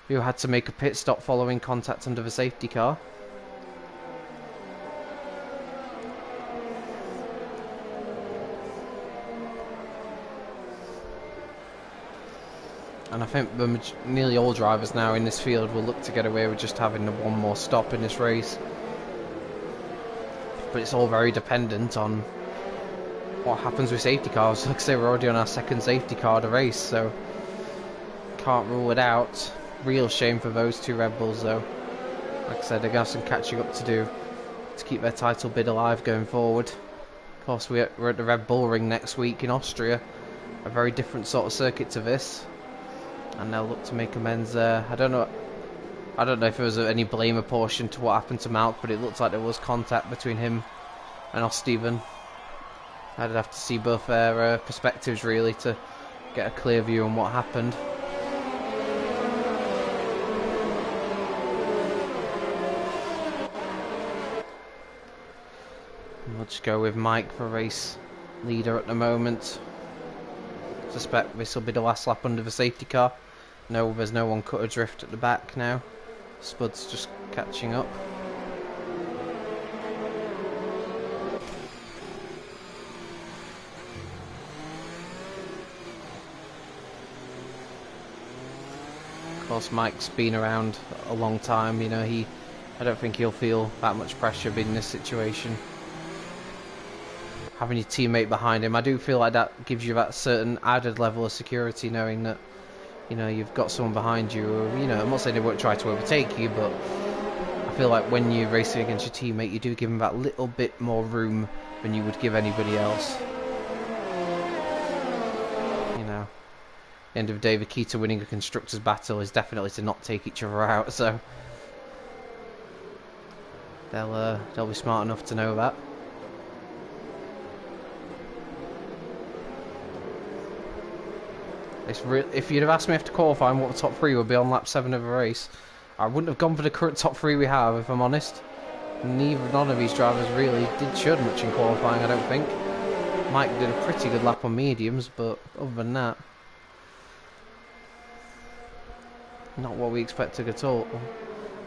who had to make a pit stop following contact under the safety car. And I think nearly all drivers now in this field will look to get away with just having the one more stop in this race. But it's all very dependent on what happens with safety cars. Like I say, we're already on our 2nd safety car of the race, so can't rule it out. Real shame for those 2 Red Bulls though. Like I said, they're going to have some catching up to do to keep their title bid alive going forward. Of course, we're at the Red Bull Ring next week in Austria. A very different sort of circuit to this. And they'll look to make amends there. I don't know if there was any blame apportioned to what happened to Malc, but it looks like there was contact between him and Ostivan. I'd have to see both their perspectives really to get a clear view on what happened. And we'll just go with Mike for race leader at the moment. Suspect this will be the last lap under the safety car. No, there's no one cut adrift at the back now. Spud's just catching up. Of course, Mike's been around a long time. You know, I don't think he'll feel that much pressure being in this situation. having your teammate behind him. I do feel like that gives you that certain added level of security, knowing that, you know, you've got someone behind you. Or, you know, I'm not saying they won't try to overtake you, but I feel like when you're racing against your teammate, you do give them that little bit more room than you would give anybody else. You know, at the end of the day, the key to winning a constructors battle is definitely to not take each other out. So they'll be smart enough to know that. If you'd have asked me after qualifying what the top 3 would be on lap 7 of a race, I wouldn't have gone for the current top 3 we have, if I'm honest. None of these drivers really did show much in qualifying, I don't think. Mike did a pretty good lap on mediums, but other than that, not what we expected at all.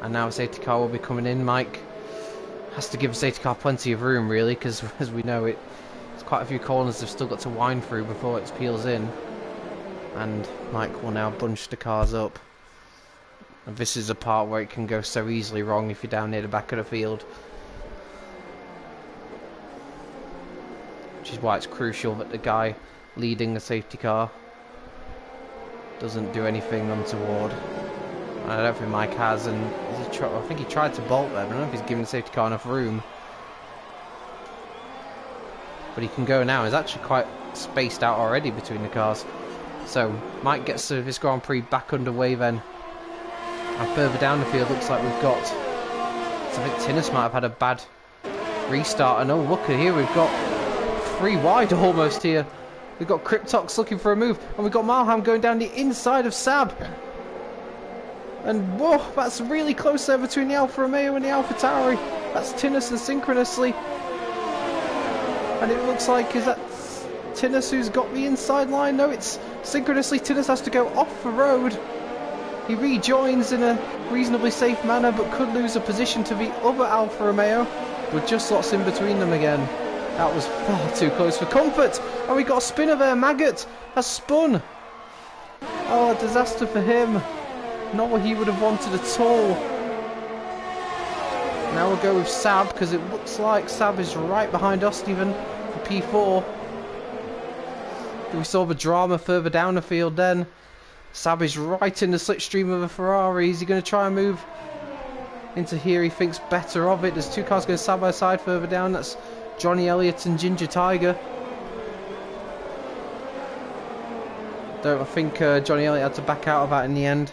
And now a safety car will be coming in. Mike has to give a safety car plenty of room, really, because as we know, it's quite a few corners they've still got to wind through before it peels in. And Mike will now bunch the cars up. And this is a part where it can go so easily wrong if you're down near the back of the field. Which is why it's crucial that the guy leading the safety car doesn't do anything untoward. And I don't think Mike has, and I think he tried to bolt there, but I don't know if he's giving the safety car enough room. But he can go now. He's actually quite spaced out already between the cars. So Mike gets this Grand Prix back underway then. And further down the field looks like we've got... So I think Tinnis might have had a bad restart. And oh, look at here, we've got 3 wide almost here. We've got Cryptox looking for a move. And we've got Malham going down the inside of Sab. And whoa, that's really close there between the Alfa Romeo and the Alfa Tauri. That's Tinnis and synchronously. And it looks like, is that Tinnis who's got the inside line? No, it's synchronously. Tinnis has to go off the road. He rejoins in a reasonably safe manner, but could lose a position to the other Alfa Romeo with just lots in between them again. That was far too close for comfort. And we got a spinner there. Maggot has spun. Oh, a disaster for him. Not what he would have wanted at all. Now we'll go with Sab, because it looks like Sab is right behind us, Stephen, for P4. We saw the drama further down the field then. Sab is right in the slipstream of a Ferrari. Is he going to try and move into here? He thinks better of it. There's 2 cars going side by side further down. That's Johnny Elliott and Ginger Tiger. I think Johnny Elliott had to back out of that in the end.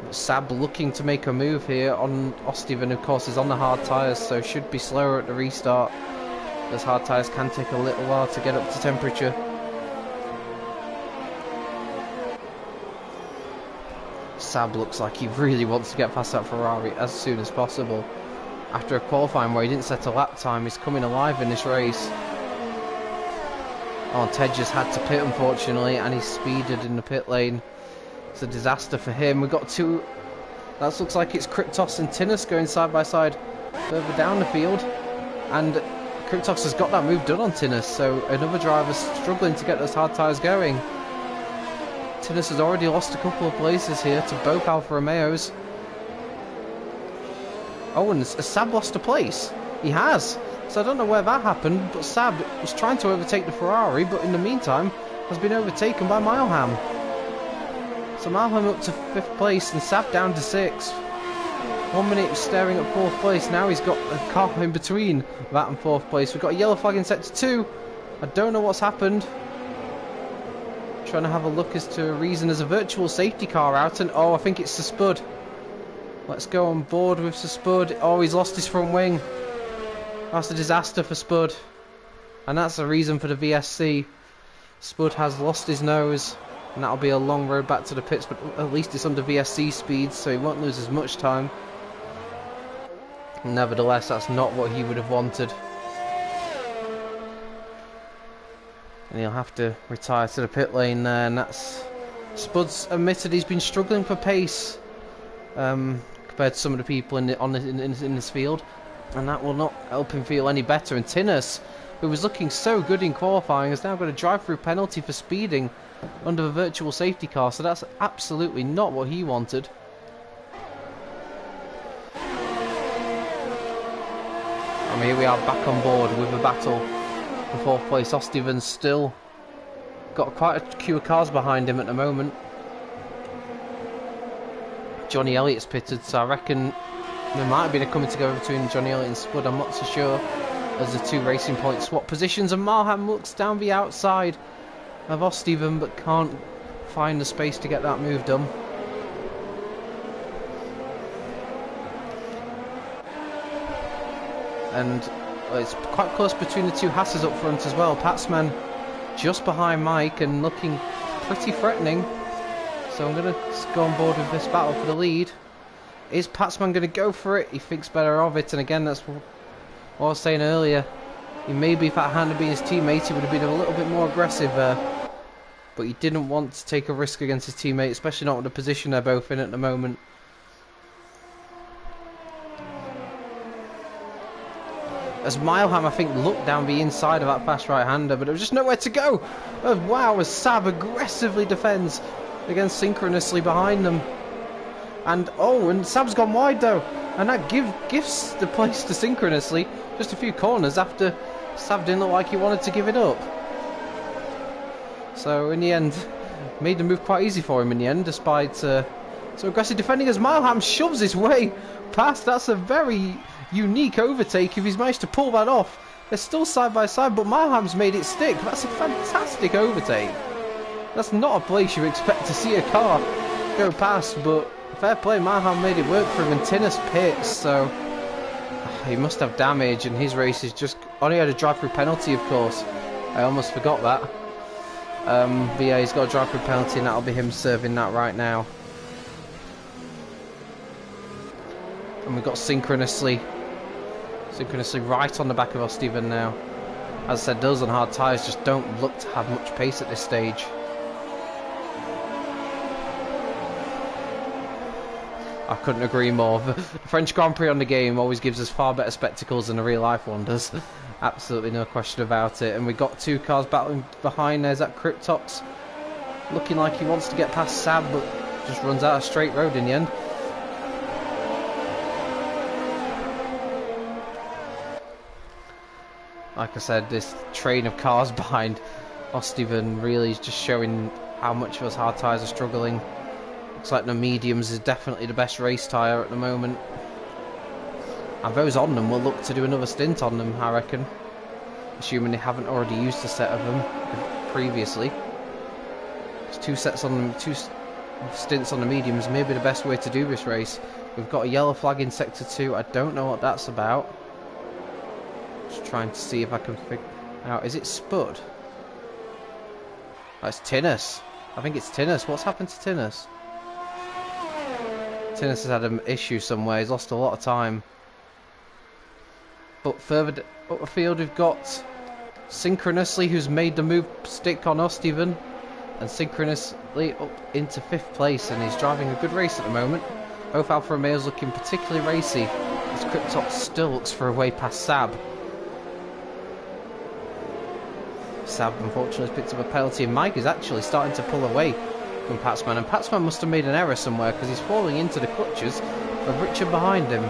But Sab looking to make a move here on Ostiven, of course, is on the hard tyres, so should be slower at the restart. Those hard tyres can take a little while to get up to temperature. Sab looks like he really wants to get past that Ferrari as soon as possible. After a qualifying where he didn't set a lap time, he's coming alive in this race. Oh, Ted just had to pit, unfortunately, and he speeded in the pit lane. It's a disaster for him. We've got 2... That looks like it's Cryptos and Tinnis going side by side further down the field. And Cryptos has got that move done on Tinnis, so another driver's struggling to get those hard tyres going. Tinnis has already lost a couple of places here to both Alfa Romeos. Oh, and Sab lost a place. He has. So I don't know where that happened, but Sab was trying to overtake the Ferrari, but in the meantime has been overtaken by Malham. So Malham up to 5th place and Sab down to 6th. 1 minute staring at 4th place. Now he's got a car in between that and 4th place. We've got a yellow flag in sector 2. I don't know what's happened. Trying to have a look as to a reason. There's a virtual safety car out, and oh, I think it's the Spud. Let's go on board with the Spud. Oh, he's lost his front wing. That's a disaster for Spud, and that's the reason for the VSC. Spud has lost his nose, and that'll be a long road back to the pits, but at least it's under VSC speed, so he won't lose as much time. Nevertheless, that's not what he would have wanted. And he'll have to retire to the pit lane there, and that's... Spud's admitted he's been struggling for pace compared to some of the people in this field, and that will not help him feel any better. And Tinnis, who was looking so good in qualifying, has now got a drive-through penalty for speeding under the virtual safety car, so that's absolutely not what he wanted. And here we are back on board with the battle For fourth place, Ostiven's still got quite a queue of cars behind him at the moment. Johnny Elliott's pitted, so I reckon there might have been a coming together between Johnny Elliott and Spud. I'm not so sure, as the two Racing Point swap positions, and Malham looks down the outside of Ostiven but can't find the space to get that move done. And it's quite close between the two Hasses up front as well. Patsman just behind Mike and looking pretty threatening. So I'm going to go on board with this battle for the lead. Is Patsman going to go for it? He thinks better of it, and again, that's what I was saying earlier. Maybe if that hadn't been his teammate, he would have been a little bit more aggressive there. But he didn't want to take a risk against his teammate, especially not with the position they're both in at the moment. As Mileham, I think, looked down the inside of that fast right-hander, but there was just nowhere to go. Oh, wow, as Sab aggressively defends against synchronously behind them. And, oh, and Sab's gone wide, though. And that gives the place to synchronously just a few corners after Sab didn't look like he wanted to give it up. So, in the end, made the move quite easy for him in the end, despite so aggressive defending as Mileham shoves his way past. That's a very unique overtake if he's managed to pull that off. They're still side by side, but Mileham's made it stick. That's a fantastic overtake. That's not a place you expect to see a car go past, but fair play, Mileham made it work for him, and Tinnis pits, so he must have damage, and his race is just only had a drive-through penalty, of course. I almost forgot that. But yeah, he's got a drive-through penalty, and that'll be him serving that right now. And we've got synchronously right on the back of Ostiven now. As I said, those on hard tyres just don't look to have much pace at this stage. I couldn't agree more. The French Grand Prix on the game always gives us far better spectacles than the real life one does. Absolutely no question about it. And we've got two cars battling behind. There's that Cryptox looking like he wants to get past Sab, but just runs out of straight road in the end. Like I said, this train of cars behind Ostiven really is just showing how much those hard tyres are struggling. Looks like the mediums is definitely the best race tyre at the moment. And those on them will look to do another stint on them, I reckon. Assuming they haven't already used a set of them previously. There's two sets on them, two stints on the mediums, maybe the best way to do this race. We've got a yellow flag in Sector 2, I don't know what that's about. Just trying to see if I can figure out, is it Spud? That's Tinnis. I think it's Tinnis. What's happened to Tinnis? Tinnis has had an issue somewhere, he's lost a lot of time. But further up the field we've got Synchronously, who's made the move stick on Ostiven, and Synchronously up into 5th place, and he's driving a good race at the moment. Both Alfa Romeos looking particularly racy, as Cryptox still looks for a way past Sab. Sab unfortunately has picked up a penalty, and Mike is actually starting to pull away from Patsman, and Patsman must have made an error somewhere because he's falling into the clutches of Richard behind him.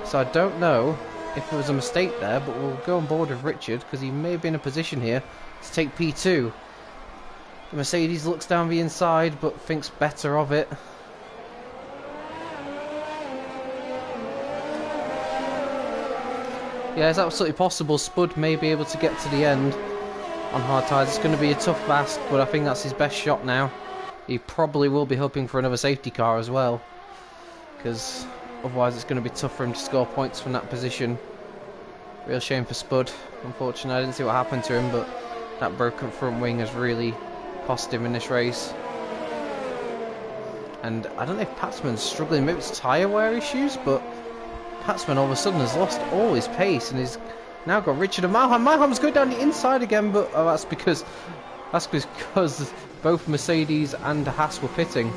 So I don't know if there was a mistake there, but we'll go on board with Richard because he may be in a position here to take P2. The Mercedes looks down the inside but thinks better of it. Yeah, it's absolutely possible Spud may be able to get to the end on hard tyres. It's going to be a tough ask, but I think that's his best shot now. He probably will be hoping for another safety car as well, because otherwise it's going to be tough for him to score points from that position. Real shame for Spud. Unfortunately, I didn't see what happened to him, but that broken front wing has really cost him in this race. And I don't know if Patsman's struggling, maybe it's tyre wear issues, but Patsman all of a sudden has lost all his pace and he's now got Richard and Malham. Malham's going down the inside again, but that's because both Mercedes and Haas were pitting.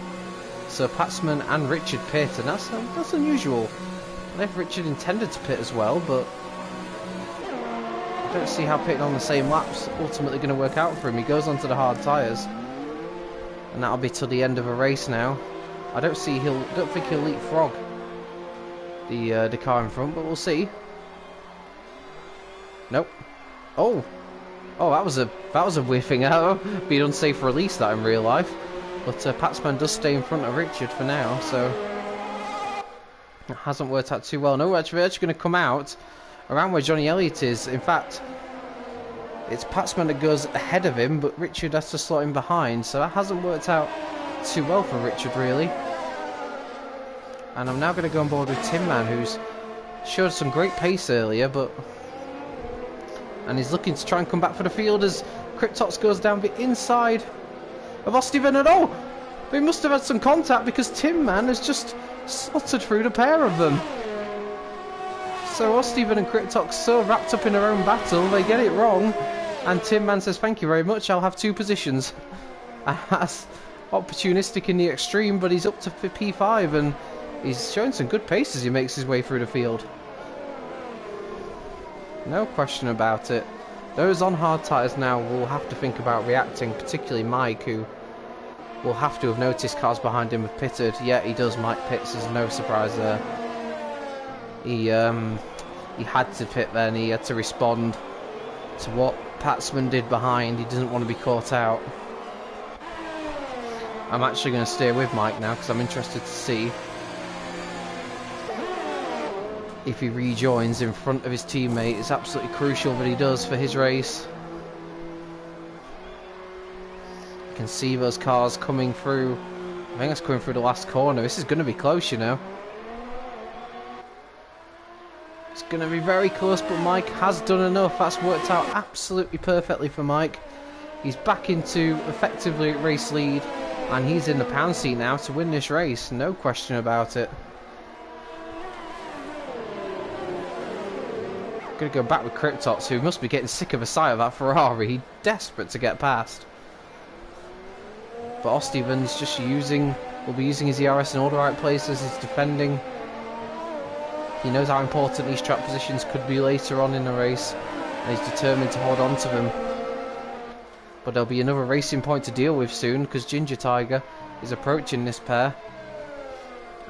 So Patsman and Richard pit, and that's unusual. I don't know if Richard intended to pit as well, but I don't see how pitting on the same lap's ultimately going to work out for him. He goes onto the hard tyres, and that'll be till the end of a race now. I don't think he'll leapfrog the car in front, but we'll see. Nope. Oh, oh, that was a whiffing out. Be an unsafe release that in real life. But Patsman does stay in front of Richard for now, so it hasn't worked out too well. No, we're actually going to come out around where Johnny Elliott is. In fact, it's Patsman that goes ahead of him, but Richard has to slot him behind, so that hasn't worked out too well for Richard, really. And I'm now going to go on board with Tin Man, who's showed some great pace earlier, and he's looking to try and come back for the field as Cryptox goes down the inside of Ostiven, and oh, they must have had some contact because Tin Man has just slotted through the pair of them. So Ostiven and Cryptox so wrapped up in their own battle, they get it wrong, and Tin Man says, "Thank you very much, I'll have 2 positions." And that's opportunistic in the extreme, but he's up to P5 and he's showing some good pace as he makes his way through the field. No question about it. Those on hard tyres now will have to think about reacting, particularly Mike, who will have to have noticed cars behind him have pitted. Yeah, he does. Mike pits, there's no surprise there. He had to pit then, he had to respond to what Patsman did behind. He doesn't want to be caught out. I'm actually going to stay with Mike now because I'm interested to see if he rejoins in front of his teammate. It's absolutely crucial that he does for his race. You can see those cars coming through. I think it's coming through the last corner. This is going to be close, you know. It's going to be very close, but Mike has done enough. That's worked out absolutely perfectly for Mike. He's back into effectively race lead, and he's in the pound seat now to win this race. No question about it. Going to go back with Cryptox, who must be getting sick of the sight of that Ferrari. He's desperate to get past. But Ostiven's just will be using his ERS in all the right places. He's defending. He knows how important these track positions could be later on in the race, and he's determined to hold on to them. But there'll be another racing point to deal with soon, because Ginger Tiger is approaching this pair.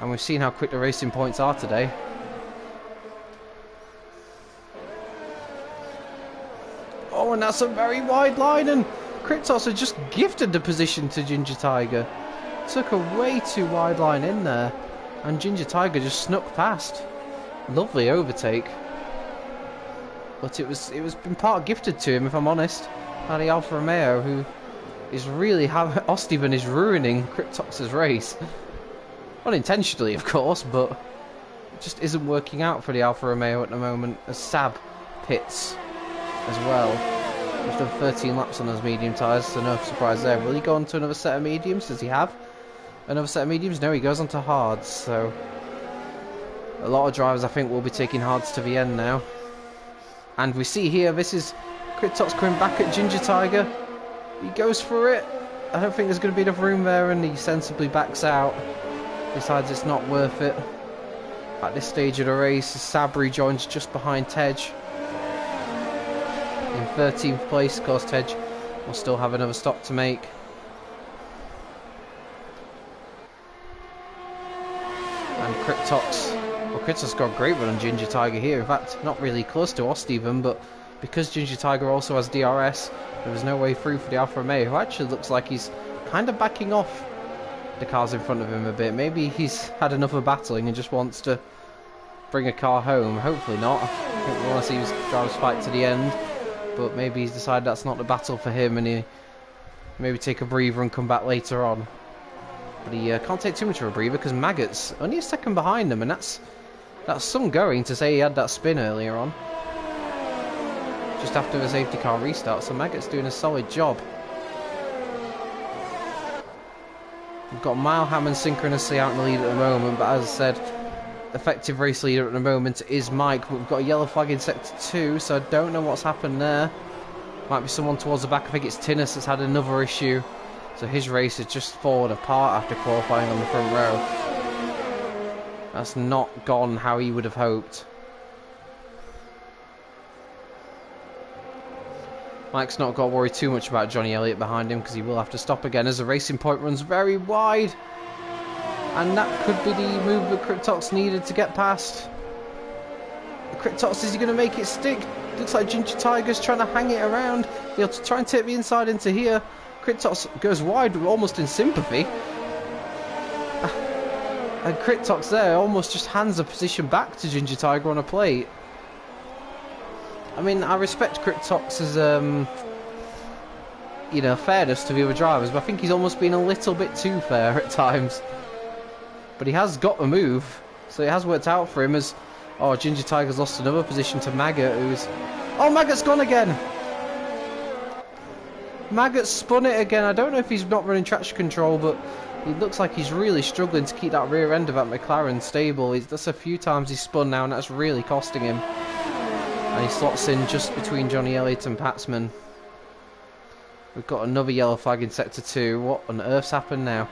And we've seen how quick the racing points are today. Oh, and that's a very wide line, and Cryptox had just gifted the position to Ginger Tiger. Took a way too wide line in there, and Ginger Tiger just snuck past. Lovely overtake. But it was been part gifted to him, if I'm honest. By the Alfa Romeo, who is really Ostiven is ruining Cryptox's race. Unintentionally, of course, but it just isn't working out for the Alfa Romeo at the moment, as Sab pits as well. He's done 13 laps on those medium tyres, so no surprise there. Will he go on to another set of mediums? Does he have another set of mediums? No, he goes on to hards, so a lot of drivers I think will be taking hards to the end now. And we see here, this is Cryptox coming back at Ginger Tiger. He goes for it. I don't think there's going to be enough room there, and he sensibly backs out. Decides it's not worth it. At this stage of the race, Sab rejoins just behind Tej. In 13th place, of course, Tej will still have another stop to make. And Cryptox, well, Cryptox got a great run on Ginger Tiger here. In fact, not really close to Ostiven, but because Ginger Tiger also has DRS, there was no way through for the Alfa Romeo, who actually looks like he's kind of backing off the cars in front of him a bit. Maybe he's had enough of battling and just wants to bring a car home. Hopefully not. I think we want to see his drivers fight to the end, but maybe he's decided that's not the battle for him, and he maybe take a breather and come back later on. But he can't take too much of a breather because Maggot's only a second behind him, and that's some going to say he had that spin earlier on, just after the safety car restart. So Maggot's doing a solid job. We've got Mile Hammond synchronously out in the lead at the moment, but as I said, effective race leader at the moment is Mike. We've got a yellow flag in sector 2, so I don't know what's happened there. Might be someone towards the back. I think it's Tinnis that's had another issue, so his race has just fallen apart after qualifying on the front row. That's not gone how he would have hoped. Mike's not got to worry too much about Johnny Elliott behind him, because he will have to stop again as the racing point runs very wide. And that could be the move that Cryptox needed to get past. Cryptox, is he going to make it stick? looks like Ginger Tiger's trying to hang it around. He'll try and take the inside into here. Critox goes wide, almost in sympathy. And Critox there almost just hands the position back to Ginger Tiger on a plate. I mean, I respect Critox's, you know, fairness to the other drivers, but I think he's almost been a little bit too fair at times. But he has got the move, so it has worked out for him as... Oh, Ginger Tiger's lost another position to Maggot, who's... Oh, Maggot's gone again! Maggot spun it again. I don't know if he's not running traction control, but it looks like he's really struggling to keep that rear end of that McLaren stable. That's a few times he's spun now, and that's really costing him. And he slots in just between Johnny Elliott and Patsman. We've got another yellow flag in Sector 2. What on earth's happened now?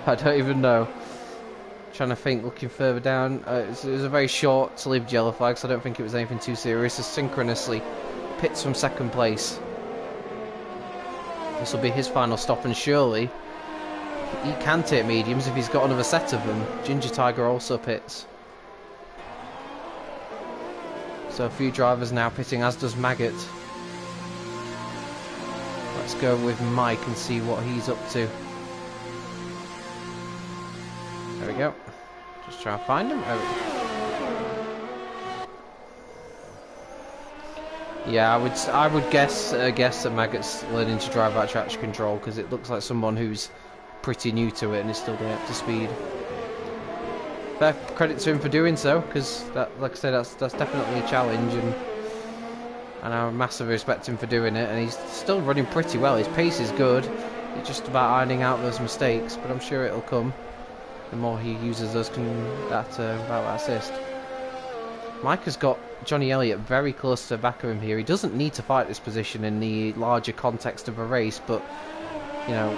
I don't even know. Trying to think, looking further down. It was a very short-lived yellow flag, so I don't think it was anything too serious. As synchronously pits from second place. This will be his final stop, and surely he can take mediums if he's got another set of them. Ginger Tiger also pits. So a few drivers now pitting, as does Maggot. Let's go with Mike and see what he's up to. There we go. Just try and find him. Yeah, I would guess that Maggot's learning to drive out traction control, because it looks like someone who's pretty new to it and is still getting up to speed. Fair credit to him for doing so, because like I said, that's definitely a challenge, and I massive respect him for doing it. And he's still running pretty well. His pace is good. He's just about ironing out those mistakes, but I'm sure it'll come. The more he uses those that assist. Mike has got Johnny Elliott very close to the back of him here. He doesn't need to fight this position in the larger context of a race, but you know,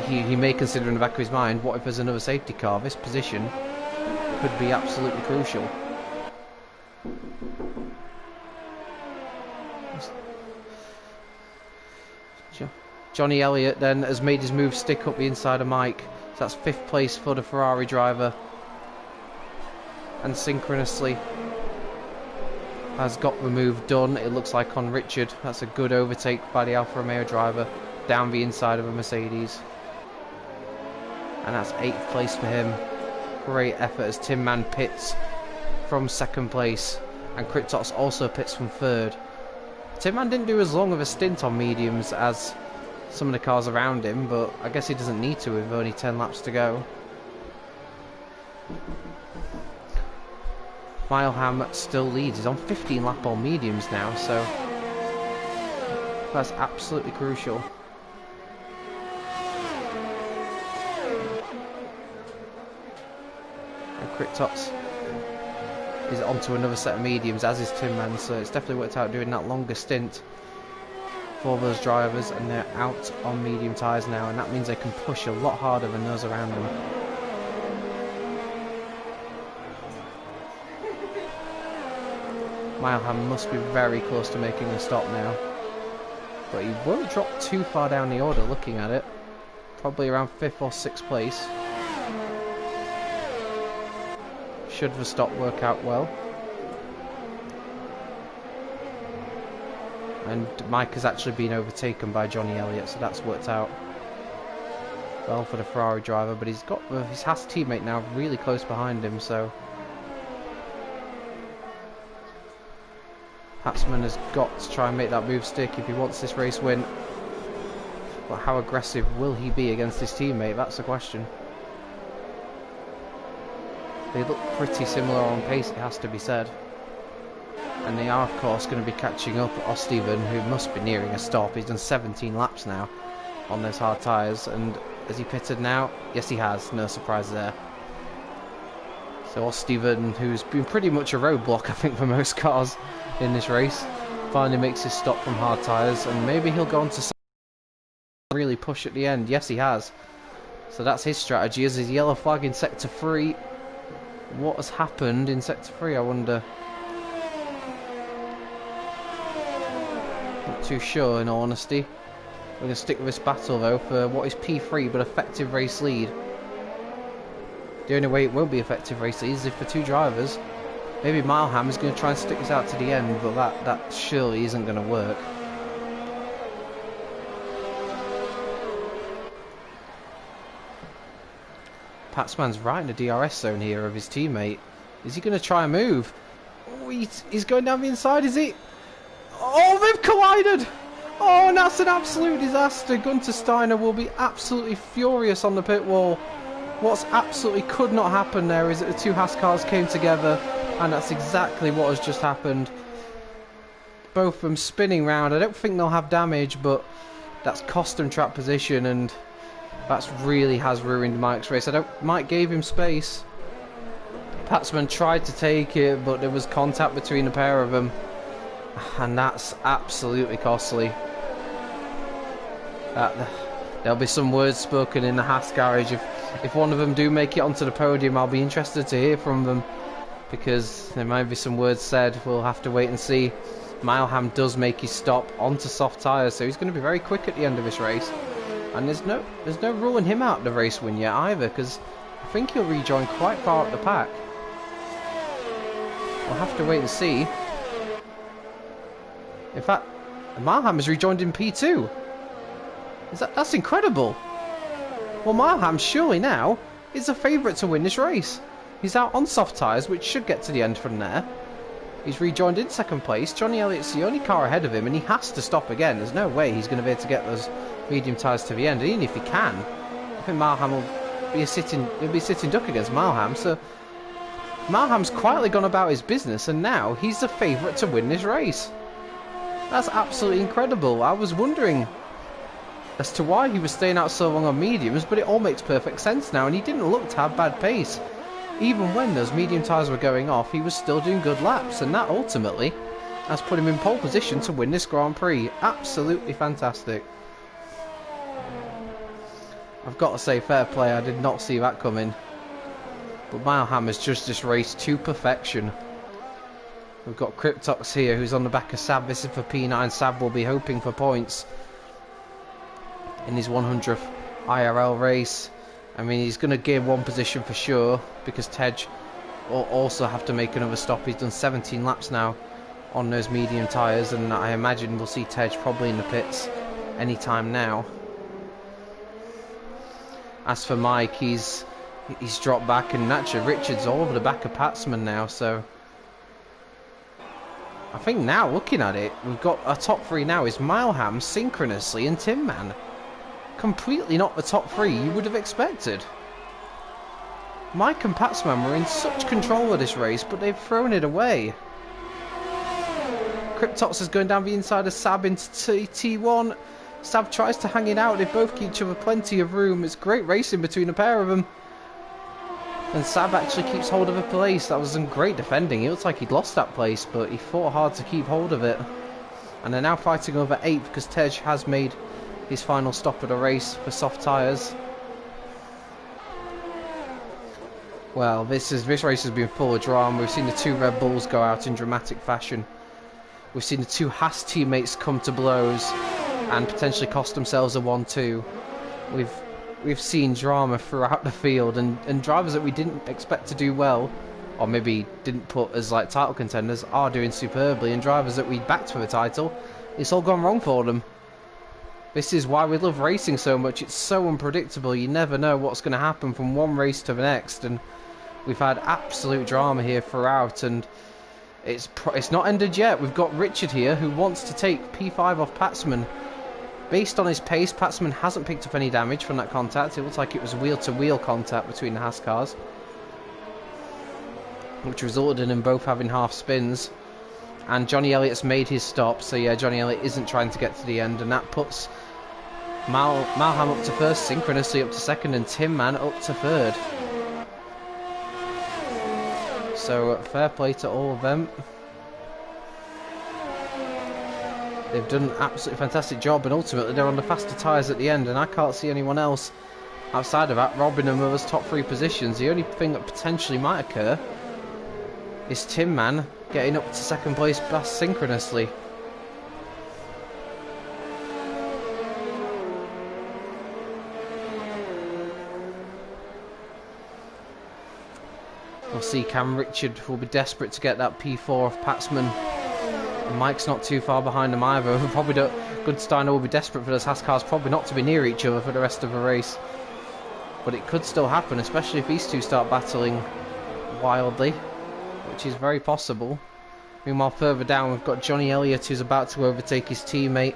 he may consider in the back of his mind, what if there's another safety car? This position could be absolutely crucial. Johnny Elliott then has made his move stick up the inside of Mike. So that's 5th place for the Ferrari driver. And synchronously has got the move done, it looks like, on Richard. That's a good overtake by the Alfa Romeo driver down the inside of a Mercedes. And that's 8th place for him. Great effort as Tin Man pits from 2nd place. And Critox also pits from 3rd. Tin Man didn't do as long of a stint on mediums as some of the cars around him, but I guess he doesn't need to with only 10 laps to go. Mileham still leads. He's on 15 lap on mediums now, so that's absolutely crucial. And Critox is onto another set of mediums, as is Tin Man, so it's definitely worked out doing that longer stint for those drivers, and they're out on medium tyres now, and that means they can push a lot harder than those around them. Mileham must be very close to making a stop now, but he won't drop too far down the order looking at it. Probably around 5th or 6th place. Should the stop work out well. And Mike has actually been overtaken by Johnny Elliott, so that's worked out well for the Ferrari driver, but he's got his Haas teammate now really close behind him, so Patsman has got to try and make that move stick if he wants this race win. But how aggressive will he be against his teammate? That's the question. They look pretty similar on pace, it has to be said. And they are, of course, going to be catching up O'Steven, who must be nearing a stop. He's done 17 laps now on those hard tyres. And has he pitted now? Yes, he has. No surprise there. So O'Steven, who's been pretty much a roadblock, I think, for most cars in this race, finally makes his stop from hard tyres. And maybe he'll go on to really push at the end. Yes, he has. So that's his strategy. As his yellow flag in Sector 3. What has happened in Sector 3, I wonder? Not too sure, in all honesty. We're going to stick with this battle, though, for what is P3 but effective race lead. The only way it won't be effective race lead is if the two drivers Maybe Milham is going to try and stick this out to the end, but that surely isn't going to work. Patsman's right in the DRS zone here of his teammate. Is he going to try and move? Oh, he's going down the inside, is he? Oh, they've collided! Oh, and that's an absolute disaster. Gunter Steiner will be absolutely furious on the pit wall. What's absolutely could not happen there is that the two Haas cars came together, and that's exactly what has just happened. Both of them spinning round. I don't think they'll have damage, but that's cost them track position, and that's really has ruined Mike's race. Mike gave him space. Patsman tried to take it, but there was contact between the pair of them, and that's absolutely costly. There'll be some words spoken in the Haas garage. If one of them do make it onto the podium, I'll be interested to hear from them, because there might be some words said. We'll have to wait and see. Milham does make his stop onto soft tyres, so he's going to be very quick at the end of this race. And there's no ruling him out of the race win yet either, because I think he'll rejoin quite far up the pack. We'll have to wait and see. In fact, Milham has rejoined in P2. That's incredible. Well, Milham surely now is a favourite to win this race. He's out on soft tyres, which should get to the end from there. He's rejoined in second place. Johnny Elliott's the only car ahead of him, and he has to stop again. There's no way he's going to be able to get those medium tyres to the end. And even if he can, I think Milham will be a sitting duck against Milham. So Milham's quietly gone about his business, and now he's the favourite to win this race. That's absolutely incredible. I was wondering as to why he was staying out so long on mediums, but it all makes perfect sense now, and he didn't look to have bad pace. Even when those medium tyres were going off, he was still doing good laps, and that ultimately has put him in pole position to win this Grand Prix. Absolutely fantastic. I've got to say, fair play, I did not see that coming. But Milham has judged this race to perfection. We've got Cryptox here, who's on the back of Sab. This is for P9. Sab will be hoping for points in his 100th IRL race. I mean, he's going to gain one position for sure, because Tej will also have to make another stop. He's done 17 laps now on those medium tyres, and I imagine we'll see Tej probably in the pits anytime now. As for Mike, he's dropped back, and naturally Richard's all over the back of Patsman now, so I think now, looking at it, we've got our top three now is Milham, Synchronously and Tinman. Completely not the top three you would have expected. Mike and Patsman were in such control of this race, but they've thrown it away. Cryptox is going down the inside of Sab into T1. Sab tries to hang it out. They both give each other plenty of room. It's great racing between the pair of them. And Sab actually keeps hold of a place. That was some great defending. He looks like he'd lost that place, but he fought hard to keep hold of it. And they're now fighting over 8th because Tej has made his final stop of the race for soft tyres. Well, this race has been full of drama. We've seen the two Red Bulls go out in dramatic fashion. We've seen the two Haas teammates come to blows and potentially cost themselves a 1-2. We've seen drama throughout the field, and drivers that we didn't expect to do well, or maybe didn't put as like title contenders, are doing superbly, and drivers that we backed for the title, it's all gone wrong for them. This is why we love racing so much. It's so unpredictable. You never know what's going to happen from one race to the next, and we've had absolute drama here throughout, and it's not ended yet. We've got Richard here who wants to take P5 off Patsman. Based on his pace, Patsman hasn't picked up any damage from that contact. It looks like it was wheel-to-wheel contact between the Haas cars, which resulted in them both having half spins. And Johnny Elliott's made his stop, so yeah, Johnny Elliott isn't trying to get to the end, and that puts Milham up to first, Synchronously up to second, and Tinman up to third. So fair play to all of them. They've done an absolutely fantastic job, and ultimately they're on the faster tyres at the end, and I can't see anyone else outside of that robbing them of those top 3 positions. The only thing that potentially might occur is Tinman getting up to second place past Synchronously. We'll see. Cam Richard will be desperate to get that P4 off Patsman. And Mike's not too far behind him either. Probably Goodsteiner will be desperate for those Haas cars probably not to be near each other for the rest of the race. But it could still happen, especially if these two start battling wildly, which is very possible. Meanwhile, further down, we've got Johnny Elliott, who's about to overtake his teammate,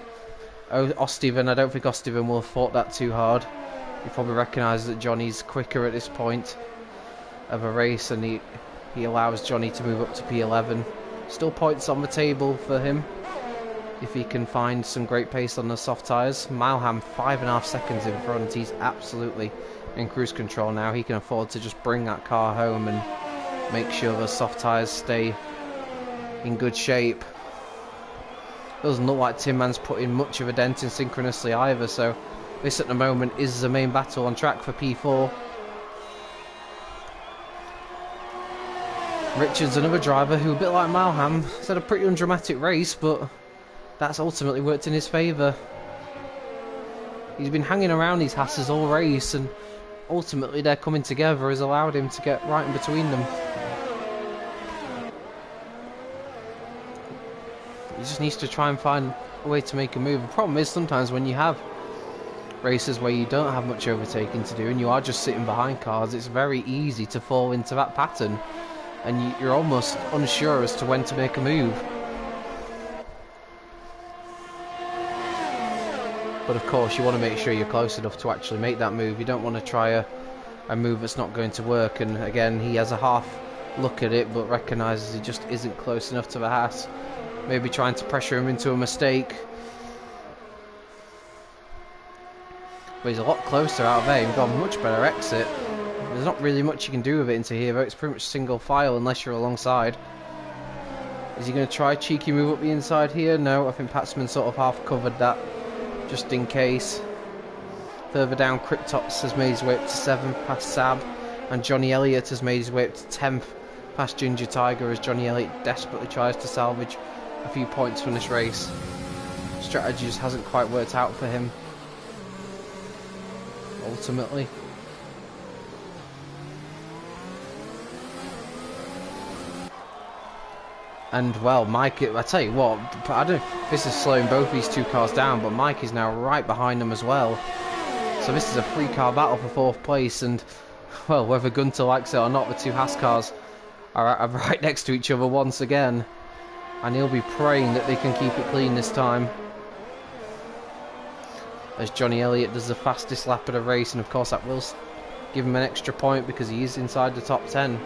Osteven. I don't think Osteven will have fought that too hard. He probably recognises that Johnny's quicker at this point of a race, and he allows Johnny to move up to P11. Still points on the table for him if he can find some great pace on the soft tyres. Malham 5.5 seconds in front. He's absolutely in cruise control now. He can afford to just bring that car home and make sure the soft tyres stay in good shape. Doesn't look like Tin Man's put in much of a dent in synchronously either, so this at the moment is the main battle on track for P4. Richard's another driver who, a bit like Malham, has had a pretty undramatic race, but that's ultimately worked in his favour. He's been hanging around these Hasses all race, and ultimately their coming together has allowed him to get right in between them. He just needs to try and find a way to make a move. The problem is sometimes when you have races where you don't have much overtaking to do and you are just sitting behind cars, it's very easy to fall into that pattern, and you're almost unsure as to when to make a move. But of course you want to make sure you're close enough to actually make that move. You don't want to try a move that's not going to work, and again he has a half look at it but recognises he just isn't close enough to the Haas. Maybe trying to pressure him into a mistake. But he's a lot closer out there. He's got a much better exit. There's not really much you can do with it into here though. It's pretty much single file unless you're alongside. Is he going to try a cheeky move up the inside here? No, I think Patsman sort of half covered that just in case. Further down, Cryptops has made his way up to 7th past Sab, and Johnny Elliott has made his way up to 10th past Ginger Tiger as Johnny Elliott desperately tries to salvage a few points from this race. Strategy just hasn't quite worked out for him ultimately. And well, Mike, I tell you what, I don't know if this is slowing both these two cars down, but Mike is now right behind them as well. So this is a 3-car battle for 4th place, and well, whether Gunter likes it or not, the two Haas cars are right next to each other once again, and he'll be praying that they can keep it clean this time. As Johnny Elliott does the fastest lap of the race, and of course that will give him an extra point because he is inside the top 10.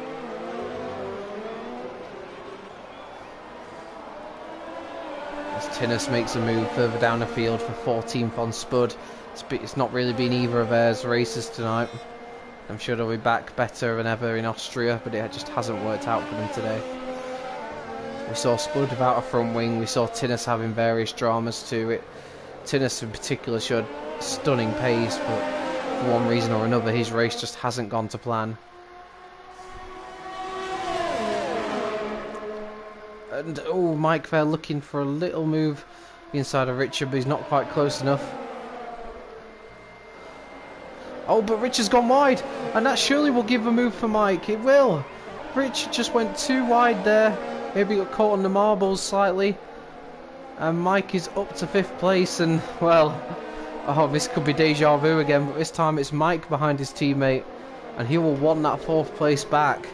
As Tinnis makes a move further down the field for 14th on Spud. It's not really been either of theirs races tonight. I'm sure they'll be back better than ever in Austria, but it just hasn't worked out for them today. We saw Spud without a front wing. We saw Tinnis having various dramas to it. Tinnis in particular showed stunning pace, but for one reason or another his race just hasn't gone to plan. And oh, Mike there looking for a little move inside of Richard, but he's not quite close enough. Oh, but Richard's gone wide, and that surely will give a move for Mike. It will. Richard just went too wide there. Maybe got caught on the marbles slightly. And Mike is up to 5th place, and well, oh, this could be deja vu again, but this time it's Mike behind his teammate, and he will want that 4th place back.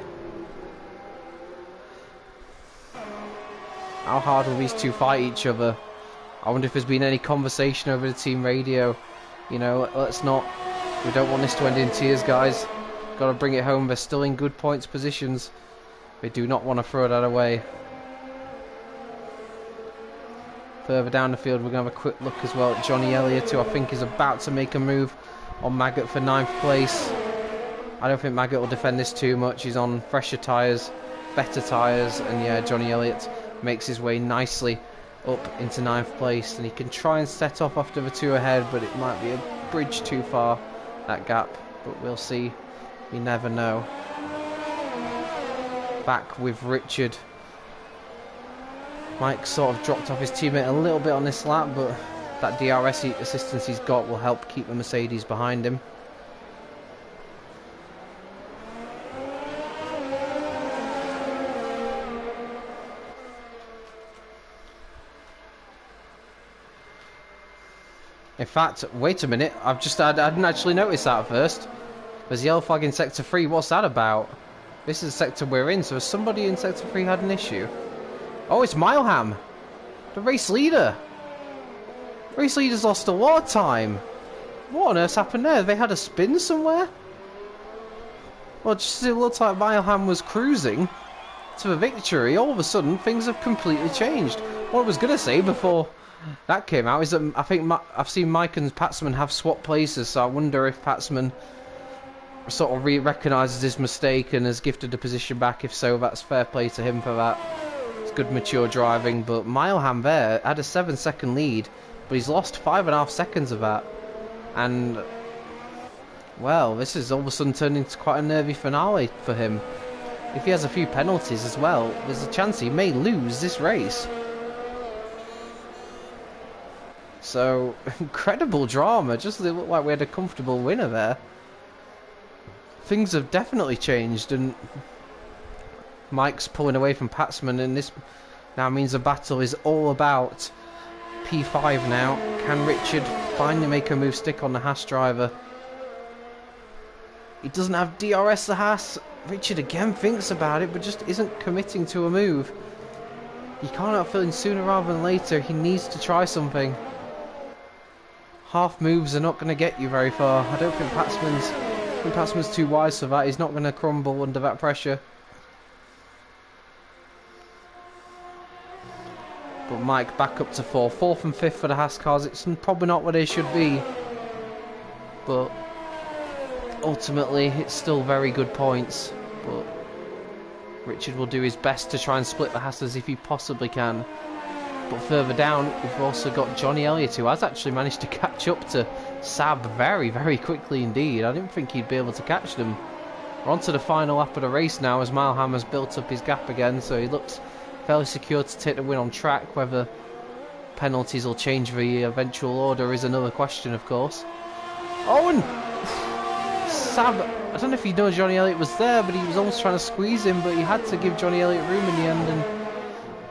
How hard will these two fight each other? I wonder if there's been any conversation over the team radio. You know, we don't want this to end in tears, guys. Got to bring it home. They're still in good points positions. They do not want to throw that away. Further down the field, we're going to have a quick look as well at Johnny Elliott, who I think is about to make a move on Maggot for 9th place. I don't think Maggot will defend this too much. He's on fresher tyres, better tyres, and yeah, Johnny Elliott makes his way nicely up into 9th place, and he can try and set off after the two ahead, but it might be a bridge too far, that gap, but we'll see. You never know. Back with Richard. Mike sort of dropped off his teammate a little bit on this lap, but that DRS assistance he's got will help keep the Mercedes behind him. In fact, wait a minute, I didn't actually notice that at first. There's yellow flag in Sector 3, what's that about? This is the sector we're in, so has somebody in Sector 3 had an issue? Oh, it's Mileham, the race leader. Race leader's lost a lot of time. What on earth's happened there? They had a spin somewhere? Well, just as it looked like Mileham was cruising to the victory, all of a sudden things have completely changed. What I was going to say before that came out is that I think I've seen Mike and Patsman have swapped places, so I wonder if Patsman sort of recognises his mistake and has gifted the position back. If so, that's fair play to him for that. It's good mature driving, but Mileham there had a 7-second lead, but he's lost 5.5 seconds of that. And well, this is all of a sudden turned into quite a nervy finale for him. If he has a few penalties as well, there's a chance he may lose this race. So, incredible drama. Just it looked like we had a comfortable winner there. Things have definitely changed, and Mike's pulling away from Patsman, and this now means the battle is all about P5 now. Can Richard finally make a move stick on the Haas driver? He doesn't have DRS the Haas. Richard again thinks about it, but just isn't committing to a move. He can't help feeling sooner rather than later he needs to try something. Half moves are not going to get you very far. I don't think Patsman's too wise for that. He's not going to crumble under that pressure. But Mike back up to 4th and 5th for the Haas cars. It's probably not what they should be, but ultimately it's still very good points. But Richard will do his best to try and split the Haas if he possibly can. But further down we've also got Johnny Elliott, who has actually managed to catch up to Sab very, very quickly indeed. I didn't think he'd be able to catch them. We're on to the final lap of the race now, as Mileham has built up his gap again, so he looks fairly secure to take the win on track. Whether penalties will change the eventual order is another question, of course. Oh, and Sab, I don't know if you know Johnny Elliott was there, but he was almost trying to squeeze him, but he had to give Johnny Elliott room in the end, and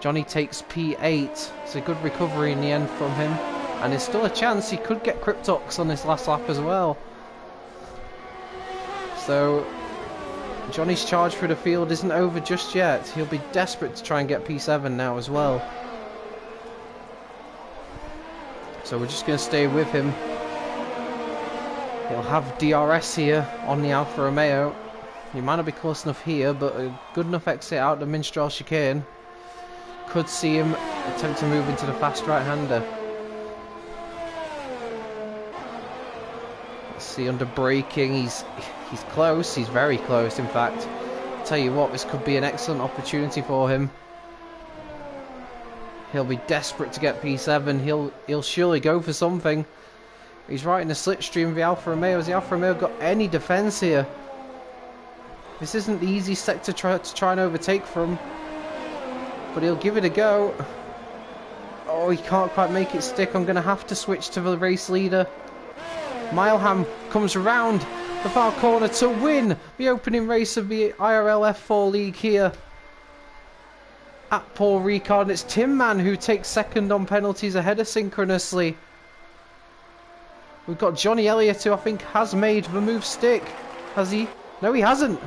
Johnny takes P8. It's a good recovery in the end from him, and there's still a chance he could get Cryptox on this last lap as well. So Johnny's charge through the field isn't over just yet. He'll be desperate to try and get P7 now as well. So we're just going to stay with him. He'll have DRS here on the Alfa Romeo. He might not be close enough here, but a good enough exit out the Minstrel chicane. Could see him attempt to move into the fast right-hander. Let's see, under braking, he's close. He's very close, in fact. I'll tell you what, this could be an excellent opportunity for him. He'll be desperate to get P7. He'll surely go for something. He's right in the slipstream of the Alfa Romeo. Has the Alfa Romeo got any defence here? This isn't the easy sector to try and overtake from, but he'll give it a go. Oh, he can't quite make it stick. I'm going to have to switch to the race leader. Mileham comes around the far corner to win the opening race of the IRL F4 League here at Paul Ricard. And it's Tim Man who takes second on penalties ahead of Synchronously. We've got Johnny Elliott, who I think has made the move stick. Has he? No, he hasn't.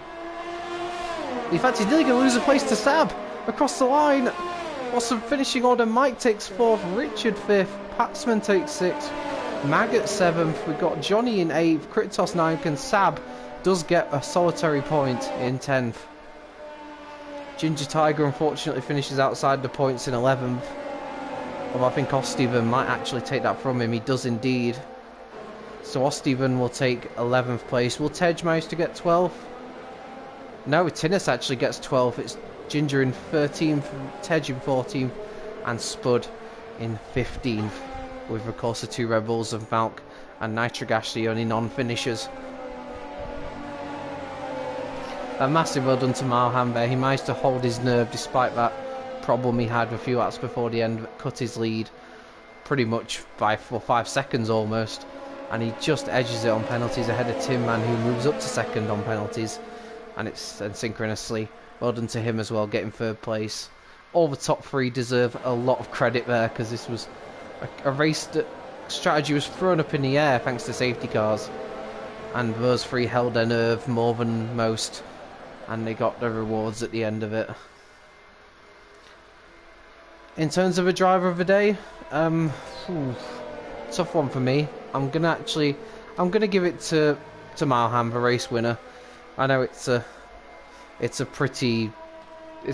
In fact, he's nearly going to lose a place to Sab. Across the line. What's the finishing order? Mike takes 4th, Richard 5th, Patsman takes 6th, Maggot 7th. We've got Johnny in 8th, Kritos 9th, and Sab does get a solitary point in 10th. Ginger Tiger unfortunately finishes outside the points in 11th. Although I think Osteven might actually take that from him. He does indeed. So Osteven will take 11th place. Will Tej manage to get 12th? No, Tinnis actually gets 12th. It's Ginger in 13th, Tej in 14th, and Spud in 15th. With, of course, the 2 Red Bulls of Malc and Nitrogash, the only non-finishers. A massive well done to Mileham there. He managed to hold his nerve despite that problem he had a few laps before the end. Cut his lead pretty much by 5 seconds almost. And he just edges it on penalties ahead of Tim Man, who moves up to second on penalties. And synchronously, well done to him as well, getting 3rd place. All the top 3 deserve a lot of credit there, because this was a race that strategy was thrown up in the air thanks to safety cars, and those three held their nerve more than most, and they got the rewards at the end of it. In terms of a driver of the day, tough one for me. I'm gonna give it to Malham, the race winner. I know it's a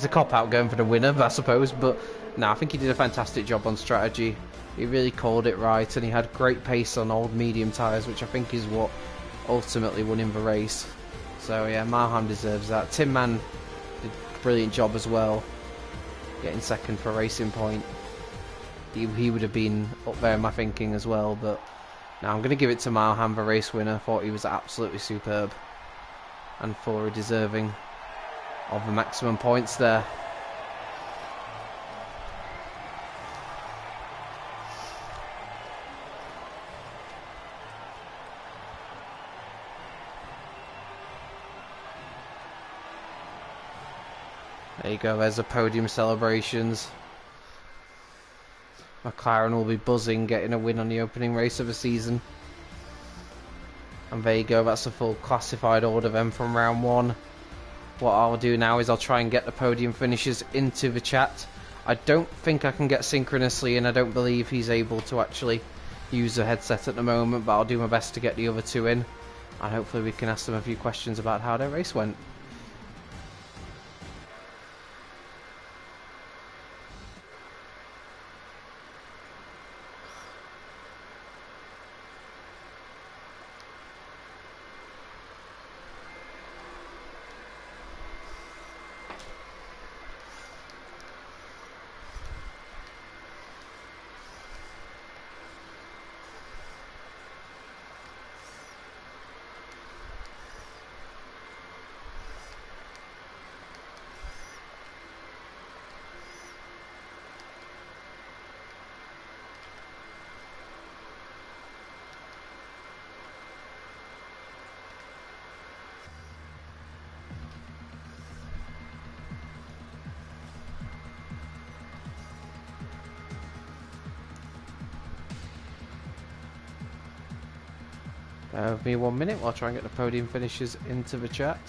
cop-out going for the winner, I suppose, but no, I think he did a fantastic job on strategy. He really called it right, and he had great pace on old medium tyres, which I think is what ultimately won him the race. So yeah, Malham deserves that. Tin Man did a brilliant job as well, getting second for Racing Point. He would have been up there in my thinking as well, but now I'm going to give it to Malham, the race winner. Thought he was absolutely superb, and fully deserving of the maximum points there. There you go, there's the podium celebrations. McLaren will be buzzing, getting a win on the opening race of the season. And there you go, that's the full classified order then from round one. What I'll do now is I'll try and get the podium finishes into the chat. I don't think I can get synchronously, and I don't believe he's able to actually use the headset at the moment, but I'll do my best to get the other two in, and hopefully we can ask them a few questions about how their race went. Give me 1 minute while I try and get the podium finishes into the chat.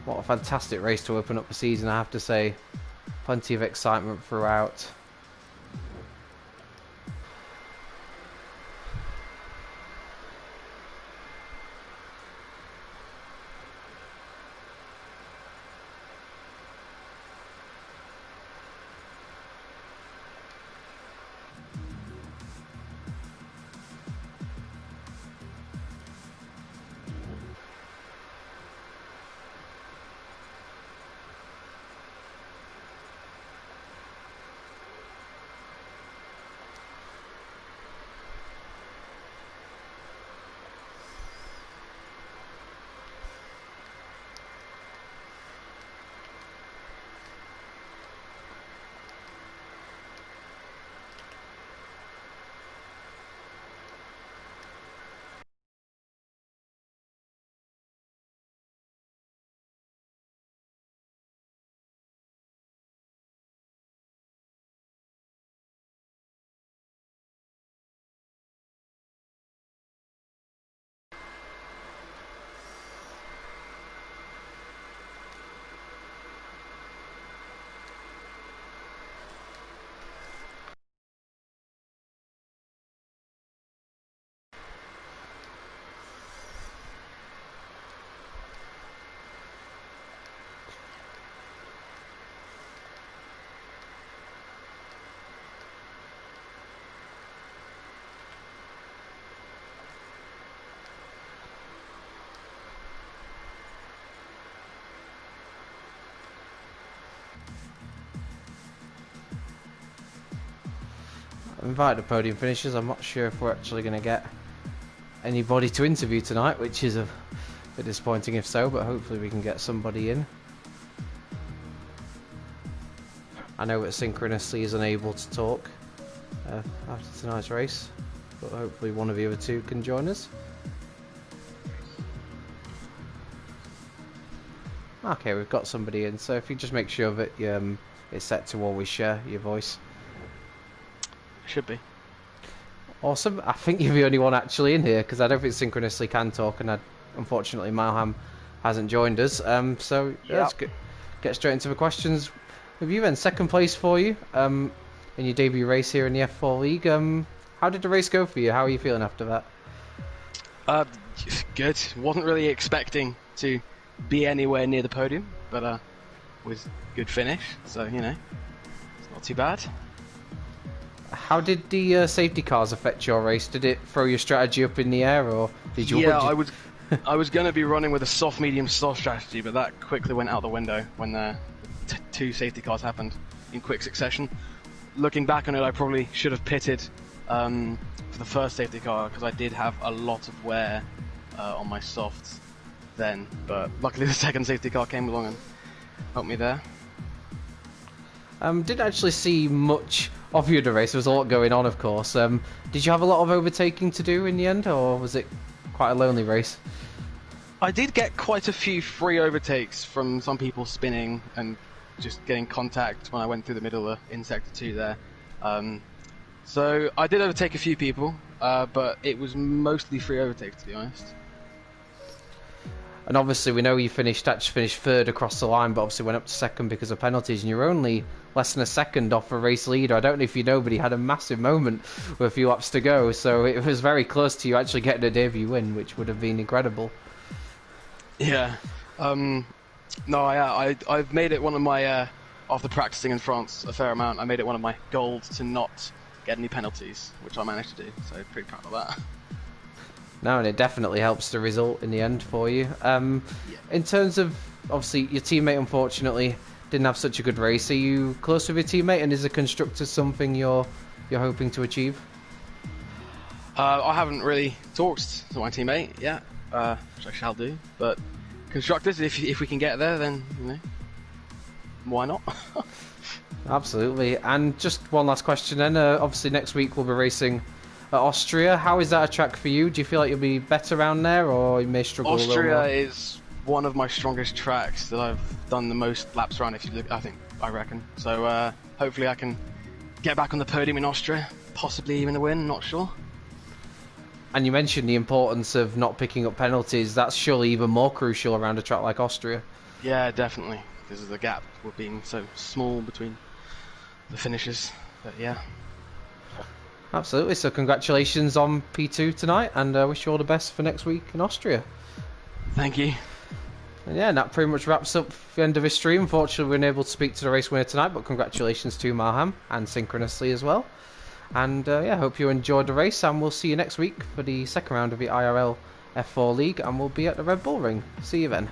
What a fantastic race to open up the season, I have to say. Plenty of excitement throughout. I've invited the podium finishers. I'm not sure if we're actually going to get anybody to interview tonight, which is a bit disappointing if so, but hopefully we can get somebody in. I know that Synchronously is unable to talk after tonight's race, but hopefully one of the other two can join us. Okay, we've got somebody in, so if you just make sure that it's set to always share your voice, should be. Awesome. I think you're the only one actually in here, because I don't think Synchronously can talk, and unfortunately Malham hasn't joined us. So let's get straight into the questions with you then. Second place for you in your debut race here in the F4 League. How did the race go for you? How are you feeling after that? Good. Wasn't really expecting to be anywhere near the podium, but was good finish, so you know, it's not too bad. How did the safety cars affect your race? Did it throw your strategy up in the air, or did you? Yeah, I was going to be running with a soft, medium, soft strategy, but that quickly went out the window when the two safety cars happened in quick succession. Looking back on it, I probably should have pitted for the first safety car, because I did have a lot of wear on my softs then, but luckily the second safety car came along and helped me there. Didn't actually see much of you in the race. There was a lot going on, of course. Did you have a lot of overtaking to do in the end, or was it quite a lonely race? I did get quite a few free overtakes from some people spinning and just getting contact when I went through the middle in Sector 2 there. So I did overtake a few people, but it was mostly free overtakes, to be honest. And obviously we know you finished third across the line, but obviously went up to second because of penalties, and you're only less than a second off a race leader. I don't know if you know, but he had a massive moment with a few laps to go, so it was very close to you actually getting a debut win, which would have been incredible. Yeah. No, I've made it one of my, after practicing in France a fair amount, I made it one of my goals to not get any penalties, which I managed to do, so pretty proud of that. No, and it definitely helps the result in the end for you. In terms of, obviously, your teammate unfortunately didn't have such a good race. Are you close with your teammate, and is the constructor something you're hoping to achieve? I haven't really talked to my teammate yet, which I shall do, but constructors, if we can get there, then, you know, why not? Absolutely. And just one last question then. Obviously next week we'll be racing at Austria. How is that a track for you? Do you feel like you'll be better around there, or you may struggle a little more? Austria is one of my strongest tracks that I've done the most laps around, if you look, I reckon. So hopefully I can get back on the podium in Austria, possibly even a win, not sure. And you mentioned the importance of not picking up penalties. That's surely even more crucial around a track like Austria. Yeah, definitely, because of the gap being so small between the finishes. But yeah. Absolutely. So congratulations on P2 tonight, and wish you all the best for next week in Austria. Thank you. And yeah, and that pretty much wraps up the end of this stream. Unfortunately, we weren't able to speak to the race winner tonight, but congratulations to Malham and Synchronously as well. And yeah, hope you enjoyed the race, and we'll see you next week for the second round of the IRL F4 League, and we'll be at the Red Bull Ring. See you then.